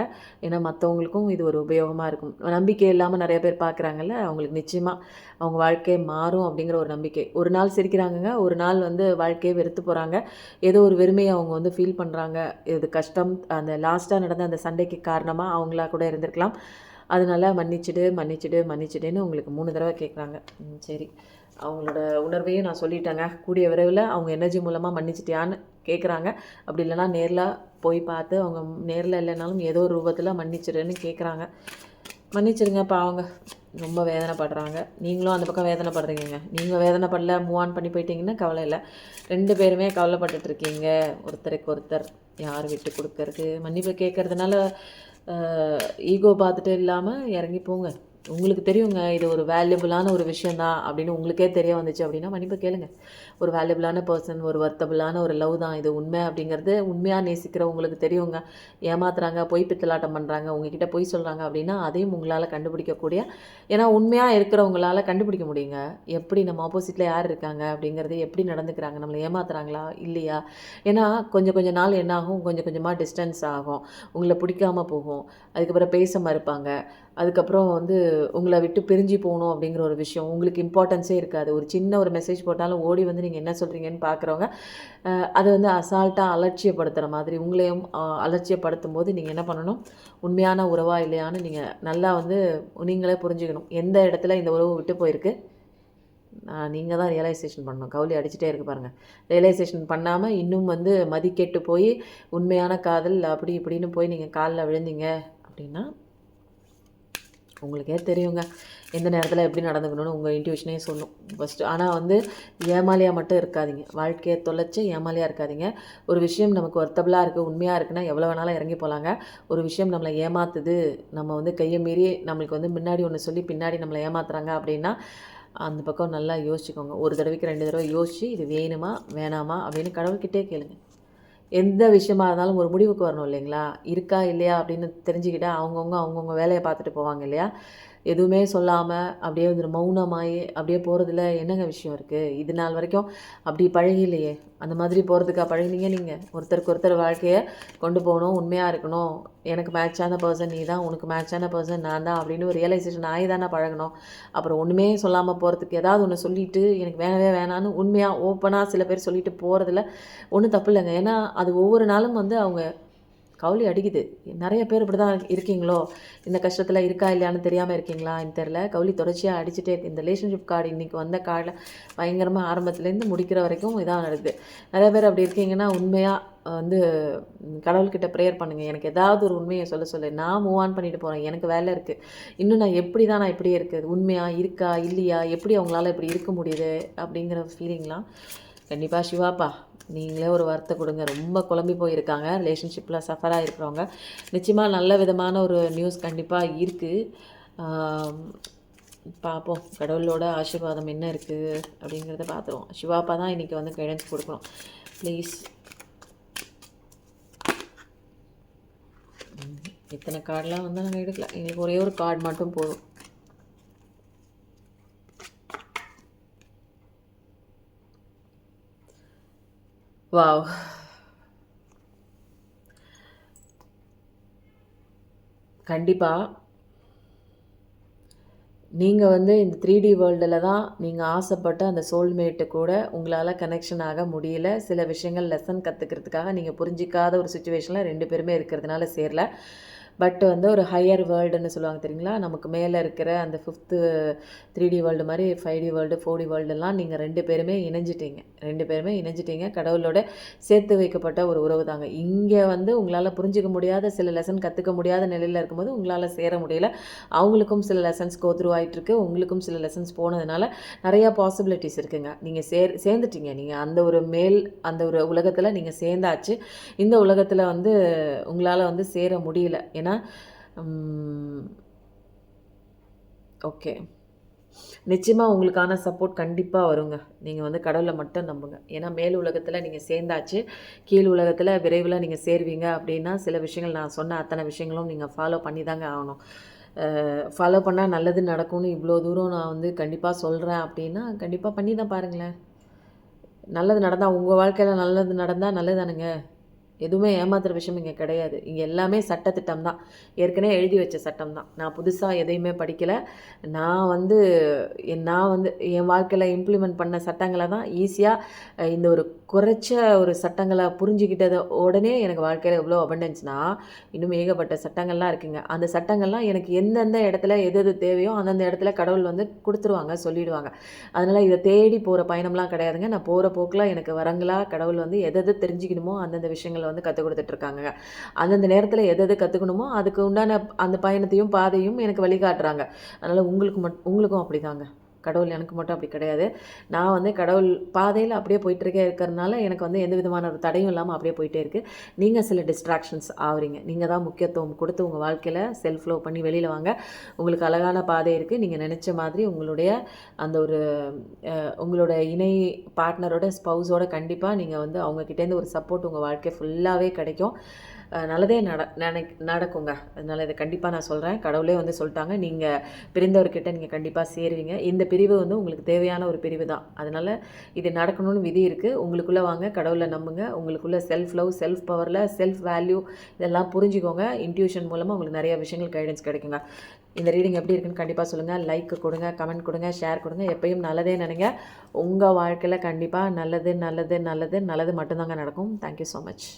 ஏன்னா மற்றவங்களுக்கும் இது ஒரு உபயோகமாக இருக்கும். நம்பிக்கை இல்லாமல் நிறைய பேர் பார்க்குறாங்கல்ல, அவங்களுக்கு நிச்சயமாக அவங்க வாழ்க்கை மாறும் அப்படிங்கிற ஒரு நம்பிக்கை. ஒரு நாள் சிரிக்கிறாங்கங்க, ஒரு நாள் வந்து வாழ்க்கையை வெறுத்து போகிறாங்க. ஏதோ ஒரு வெறுமையை அவங்க வந்து ஃபீல் பண்ணுறாங்க. இது கஷ்டம், அந்த லாஸ்ட்டாக நடந்த அந்த சண்டைக்கு காரணமாக அவங்களா கூட இருந்திருக்கலாம். அதனால் மன்னிச்சிடுன்னு உங்களுக்கு 3 தடவை கேட்குறாங்க. சரி, அவங்களோட உணர்வையும் நான் சொல்லிட்டேங்க. கூடிய விரைவில் அவங்க எனர்ஜி மூலமாக மன்னிச்சிட்டியான்னு கேட்குறாங்க. அப்படி இல்லைனா நேரில் போய் பார்த்து அவங்க நேரில் இல்லைனாலும் ஏதோ ஒரு ரூபத்தில் மன்னிச்சிடுன்னு கேட்குறாங்க. மன்னிச்சிடுங்க. அவங்க ரொம்ப வேதனைப்படுறாங்க. நீங்களும் அந்த பக்கம் வேதனைப்படுறீங்க. நீங்கள் வேதனைப்படல, மூவ் ஆன் பண்ணி போயிட்டீங்கன்னா கவலை இல்லை. 2 பேருமே கவலைப்பட்டுட்ருக்கீங்க. ஒருத்தருக்கு ஒருத்தர் யார் விட்டு கொடுக்கறது, மன்னிப்பு கேட்குறதுனால ஈகோ பார்த்துட்டு இல்லாமல் இறங்கி போங்க. உங்களுக்கு தெரியுங்க இது ஒரு வேல்யூபிளான ஒரு விஷயம் தான் அப்படின்னு உங்களுக்கே தெரிய வந்துச்சு அப்படின்னா மன்னிப்பு கேளுங்க. ஒரு வேல்யூபிளான பர்சன், ஒரு வொர்த்தபிளான ஒரு லவ் தான் இது உண்மை அப்படிங்கிறது உண்மையாக நேசிக்கிற உங்களுக்கு தெரியுங்க. ஏமாத்துறாங்க, பொய் பித்தலாட்டம் பண்ணுறாங்க, உங்ககிட்ட பொய் சொல்கிறாங்க அப்படின்னா அதையும் உங்களால் கண்டுபிடிக்கக்கூடிய, ஏன்னா உண்மையாக இருக்கிறவங்களால கண்டுபிடிக்க முடியுங்க. எப்படி நம்ம ஆப்போசிட்டில் யார் இருக்காங்க அப்படிங்கிறது, எப்படி நடந்துக்கிறாங்க, நம்மளை ஏமாத்துறாங்களா இல்லையா. ஏன்னா கொஞ்சம் கொஞ்ச நாள் என்ன ஆகும், கொஞ்சம் கொஞ்சமாக டிஸ்டன்ஸ் ஆகும், உங்களை பிடிக்காம போகும், அதுக்கப்புறம் பேச மறுப்பாங்க, அதுக்கப்புறம் வந்து உங்களை விட்டு பிரிஞ்சு போகணும் அப்படிங்கிற ஒரு விஷயம் உங்களுக்கு இம்பார்ட்டன்ஸே இருக்காது. ஒரு சின்ன ஒரு மெசேஜ் போட்டாலும் ஓடி வந்து நீங்கள் என்ன சொல்கிறீங்கன்னு பார்க்குறவங்க அதை வந்து அசால்ட்டாக அலட்சியப்படுத்துகிற மாதிரி உங்களையும் அலட்சியப்படுத்தும் போது நீங்கள் என்ன பண்ணணும், உண்மையான உறவா இல்லையான்னு நீங்கள் நல்லா வந்து நீங்களே புரிஞ்சுக்கணும். எந்த இடத்துல இந்த உறவு விட்டு போயிருக்கு நீங்கள் தான் ரியலைசேஷன் பண்ணணும். கவுளி அடிச்சுட்டே இருக்கு பாருங்கள். ரியலைசேஷன் பண்ணாமல் இன்னும் வந்து மதிக்கெட்டு போய் உண்மையான காதல் அப்படி இப்படின்னு போய் நீங்கள் காலில் விழுந்தீங்க அப்படின்னா உங்களுக்கே தெரியுங்க எந்த நேரத்தில் எப்படி நடந்துக்கணும்னு உங்கள் இன்ட்யூஷனே சொல்லும் ஃபஸ்ட்டு. ஆனால் வந்து ஏமாலியாக மட்டும் இருக்காதீங்க, வாழ்க்கையை தொலைச்சி ஏமாலியாக இருக்காதீங்க. ஒரு விஷயம் நமக்கு ஒர்த்தபிளாக இருக்குது, உண்மையாக இருக்குன்னா எவ்வளோ வேணாலும் இறங்கி போகலாங்க. ஒரு விஷயம் நம்மளை ஏமாத்துது, நம்ம வந்து கையை மீறி நம்மளுக்கு வந்து முன்னாடி ஒன்று சொல்லி பின்னாடி நம்மளை ஏமாத்துறாங்க அப்படின்னா அந்த பக்கம் நல்லா யோசிச்சுக்கோங்க. ஒரு தடவைக்கு 2 தடவை யோசிச்சு இது வேணுமா வேணாமா அப்படின்னு கடவுள்கிட்டே கேளுங்க. எந்த விஷயமா இருந்தாலும் ஒரு முடிவுக்கு வரணும் இல்லைங்களா. இருக்கா இல்லையா அப்படின்னு தெரிஞ்சுக்கிட்டால் அவங்கவுங்க வேலையை பார்த்துட்டு போவாங்க இல்லையா. எதுவுமே சொல்லாமல் அப்படியே வந்து மௌனமாகி அப்படியே போகிறதுல என்னங்க விஷயம் இருக்குது. இது நாள் வரைக்கும் அப்படி பழகிலையே, அந்த மாதிரி போகிறதுக்கா பழகினீங்க நீங்கள். ஒருத்தருக்கு ஒருத்தர் வாழ்க்கையை கொண்டு போகணும், உண்மையாக இருக்கணும், எனக்கு மேட்சான பர்சன் நீ தான், உனக்கு மேட்சான பர்சன் நான் தான் அப்படின்னு ஒரு ரியலைசேஷன் ஆகி தானே பழகணும். அப்புறம் ஒன்றுமே சொல்லாமல் போகிறதுக்கு ஏதாவது ஒன்று சொல்லிவிட்டு எனக்கு வேணவே வேணான்னு உண்மையாக ஓப்பனாக சில பேர் சொல்லிட்டு போகிறதுல ஒன்றும் தப்பு இல்லைங்க. ஏன்னா அது ஒவ்வொரு நாளும் வந்து அவங்க கவுளி அடிக்குது. நிறைய பேர் இப்படி தான் இருக்கீங்களோ, இந்த கஷ்டத்தில் இருக்கா இல்லையான்னு தெரியாமல் இருக்கீங்களா எனக்கு தெரில. கவுளி தொடர்ச்சியாக அடிச்சுட்டே இருக்குது. இந்த ரிலேஷன்ஷிப் கார்டு இன்றைக்கி வந்த கார்டில் பயங்கரமாக ஆரம்பத்துலேருந்து முடிக்கிற வரைக்கும் இதான் நடக்குது. நிறைய பேர் அப்படி இருக்கீங்கன்னா உண்மையாக வந்து கடவுள்கிட்ட ப்ரேயர் பண்ணுங்கள். எனக்கு ஏதாவது ஒரு உண்மையை சொல்ல நான் மூவ் ஆன் பண்ணிட்டு போகிறேன், எனக்கு வேலை இருக்குது, இன்னும் நான் எப்படி தான் நான் இப்படியே இருக்குது, உண்மையாக இருக்கா இல்லையா, எப்படி அவங்களால இப்படி இருக்க முடியுது அப்படிங்கிற ஃபீலிங்லாம் கண்டிப்பாக சிவாப்பா நீங்களே ஒரு வார்த்தை கொடுங்க. ரொம்ப குழம்பி போயிருக்காங்க ரிலேஷன்ஷிப்பில் சஃபராக இருக்கிறவங்க. நிச்சயமாக நல்ல விதமான ஒரு நியூஸ் கண்டிப்பாக இருக்குது. பார்ப்போம் கடவுளோட ஆசீர்வாதம் என்ன இருக்குது அப்படிங்கிறத பார்த்துருவோம். சிவாப்பா தான் இன்றைக்கி வந்து கைடன்ஸ் கொடுக்கணும் ப்ளீஸ். இத்தனை கார்டெலாம் வந்து நாங்கள் எடுக்கல, எங்களுக்கு ஒரே ஒரு கார்டு மட்டும் போதும். வாவ், கண்டிப்பாக நீங்கள் வந்து இந்த 3D வேர்ல்டில் தான் நீங்கள் ஆசைப்பட்ட அந்த சோல்மேட்டு கூட உங்களால் கனெக்ஷன் ஆக முடியல. சில விஷயங்கள் லெசன் கற்றுக்கிறதுக்காக நீங்கள் புரிஞ்சிக்காத ஒரு சுச்சுவேஷனில் 2 பேருமே இருக்கிறதுனால சேரல. பட் வந்து ஒரு ஹையர் வேர்ல்டுன்னு சொல்லுவாங்க தெரியுங்களா, நமக்கு மேலே இருக்கிற அந்த 5th 3D வேர்ல்டு மாதிரி 5D வேர்ல்டு 4D வேர்ல்டெல்லாம் நீங்கள் 2 பேருமே இணைஞ்சிட்டீங்க. கடவுளோட சேர்த்து வைக்கப்பட்ட ஒரு உறவு தாங்க. இங்கே வந்து உங்களால் புரிஞ்சிக்க முடியாத சில லெசன் கற்றுக்க முடியாத நிலையில் இருக்கும்போது உங்களால் சேர முடியல. அவங்களுக்கும் சில லெசன்ஸ் கோத்ரூ ஆகிட்டுருக்கு, உங்களுக்கும் சில லெசன்ஸ் போனதுனால நிறையா பாசிபிலிட்டிஸ் இருக்குங்க. நீங்கள் சேர்ந்துட்டீங்க. நீங்கள் அந்த ஒரு உலகத்தில் நீங்கள் சேர்ந்தாச்சு. இந்த உலகத்தில் வந்து உங்களால் வந்து சேர முடியல. ஏன்னா ஓகே, நிச்சயமாக உங்களுக்கான சப்போர்ட் கண்டிப்பாக வருங்க. நீங்கள் வந்து கடவுளை மட்டும் நம்புங்க. ஏன்னா மேல் உலகத்தில் நீங்கள் சேர்ந்தாச்சு, கீழ் உலகத்தில் விரைவில் நீங்கள் சேருவீங்க அப்படின்னா சில விஷயங்கள் நான் சொன்ன அத்தனை விஷயங்களும் நீங்கள் ஃபாலோ பண்ணி தாங்க ஆகணும். ஃபாலோ பண்ணால் நல்லது நடக்கும்னு இவ்வளோ தூரம் நான் வந்து கண்டிப்பாக சொல்கிறேன் அப்படின்னா கண்டிப்பாக பண்ணி தான் பாருங்களேன். நல்லது நடந்தால் உங்கள் வாழ்க்கையில் நல்லது நடந்தால் நல்லது தானுங்க. எதுவுமே ஏமாத்துகிற விஷயம் இங்கே கிடையாது. இங்கே எல்லாமே சட்டத்திட்டம் தான், ஏற்கனவே எழுதி வச்ச சட்டம் தான். நான் புதுசாக எதையுமே படிக்கலை. நான் வந்து என் வாழ்க்கையில் இம்ப்ளிமெண்ட் பண்ண சட்டங்களை தான் ஈஸியாக இந்த ஒரு குறைச்ச ஒரு சட்டங்களை புரிஞ்சுக்கிட்டத உடனே எனக்கு வாழ்க்கையில் எவ்வளோ அபண்டன்ஸ்னால் இன்னும் ஏகப்பட்ட சட்டங்கள்லாம் இருக்குங்க. அந்த சட்டங்கள்லாம் எனக்கு எந்தெந்த இடத்துல எது தேவையோ அந்தந்த இடத்துல கடவுள் வந்து கொடுத்துருவாங்க, சொல்லிவிடுவாங்க. அதனால் இதை தேடி போகிற பயணம்லாம் கிடையாதுங்க. நான் போகிற போக்கில் எனக்கு வரங்களாக கடவுள் வந்து எது தெரிஞ்சுக்கணுமோ அந்தந்த விஷயங்கள் வந்து கற்றுக் கொடுத்துட்ருக்காங்க. அந்தந்த நேரத்தில் எது கற்றுக்கணுமோ அதுக்கு உண்டான அந்த பயணத்தையும் பாதையும் எனக்கு வழிகாட்டுறாங்க. அதனால் உங்களுக்கும் அப்படி தாங்க. கடவுள் எனக்கு மட்டும் அப்படி கிடையாது. நான் வந்து கடவுள் பாதையில் அப்படியே போயிட்டுருக்கே இருக்கிறதுனால எனக்கு வந்து எந்த விதமான ஒரு தடையும் இல்லாமல் அப்படியே போயிட்டே இருக்குது. நீங்கள் சில டிஸ்ட்ராக்ஷன்ஸ் ஆகுறீங்க. நீங்கள் தான் முக்கியத்துவம் கொடுத்து உங்கள் வாழ்க்கையில் செல்ஃப் லவ் பண்ணி வெளியில் வாங்க. உங்களுக்கு அழகான பாதை இருக்குது. நீங்கள் நினச்ச மாதிரி உங்களுடைய அந்த ஒரு உங்களோட இணை பார்ட்னரோட ஸ்பௌஸோட கண்டிப்பாக நீங்கள் வந்து அவங்கக்கிட்டேருந்து ஒரு சப்போர்ட் உங்கள் வாழ்க்கை ஃபுல்லாகவே கிடைக்கும். நல்லதே நடக்குங்க. அதனால் இதை கண்டிப்பாக நான் சொல்கிறேன். கடவுளே வந்து சொல்லிட்டாங்க, நீங்கள் பிரிந்தவர்கிட்ட நீங்கள் கண்டிப்பாக சேருவீங்க. இந்த பிரிவு வந்து உங்களுக்கு தேவையான ஒரு பிரிவு தான். அதனால் இது நடக்கணும்னு விதி இருக்குது. உங்களுக்குள்ளே வாங்க, கடவுளை நம்புங்க. உங்களுக்குள்ளே செல்ஃப் லவ், செல்ஃப் பவரில் செல்ஃப் வேல்யூ இதெல்லாம் புரிஞ்சுக்கோங்க. இன்ட்யூஷன் மூலமாக உங்களுக்கு நிறைய விஷயங்கள் கைடன்ஸ் கிடைக்குங்க. இந்த ரீடிங் எப்படி இருக்குன்னு கண்டிப்பாக சொல்லுங்கள். லைக் கொடுங்க, கமெண்ட் கொடுங்க, ஷேர் கொடுங்க. எப்பயும் நல்லதே நினைங்க. உங்கள் வாழ்க்கையில் கண்டிப்பாக நல்லது நல்லது நல்லது நல்லது மட்டும்தாங்க நடக்கும். Thank you so much.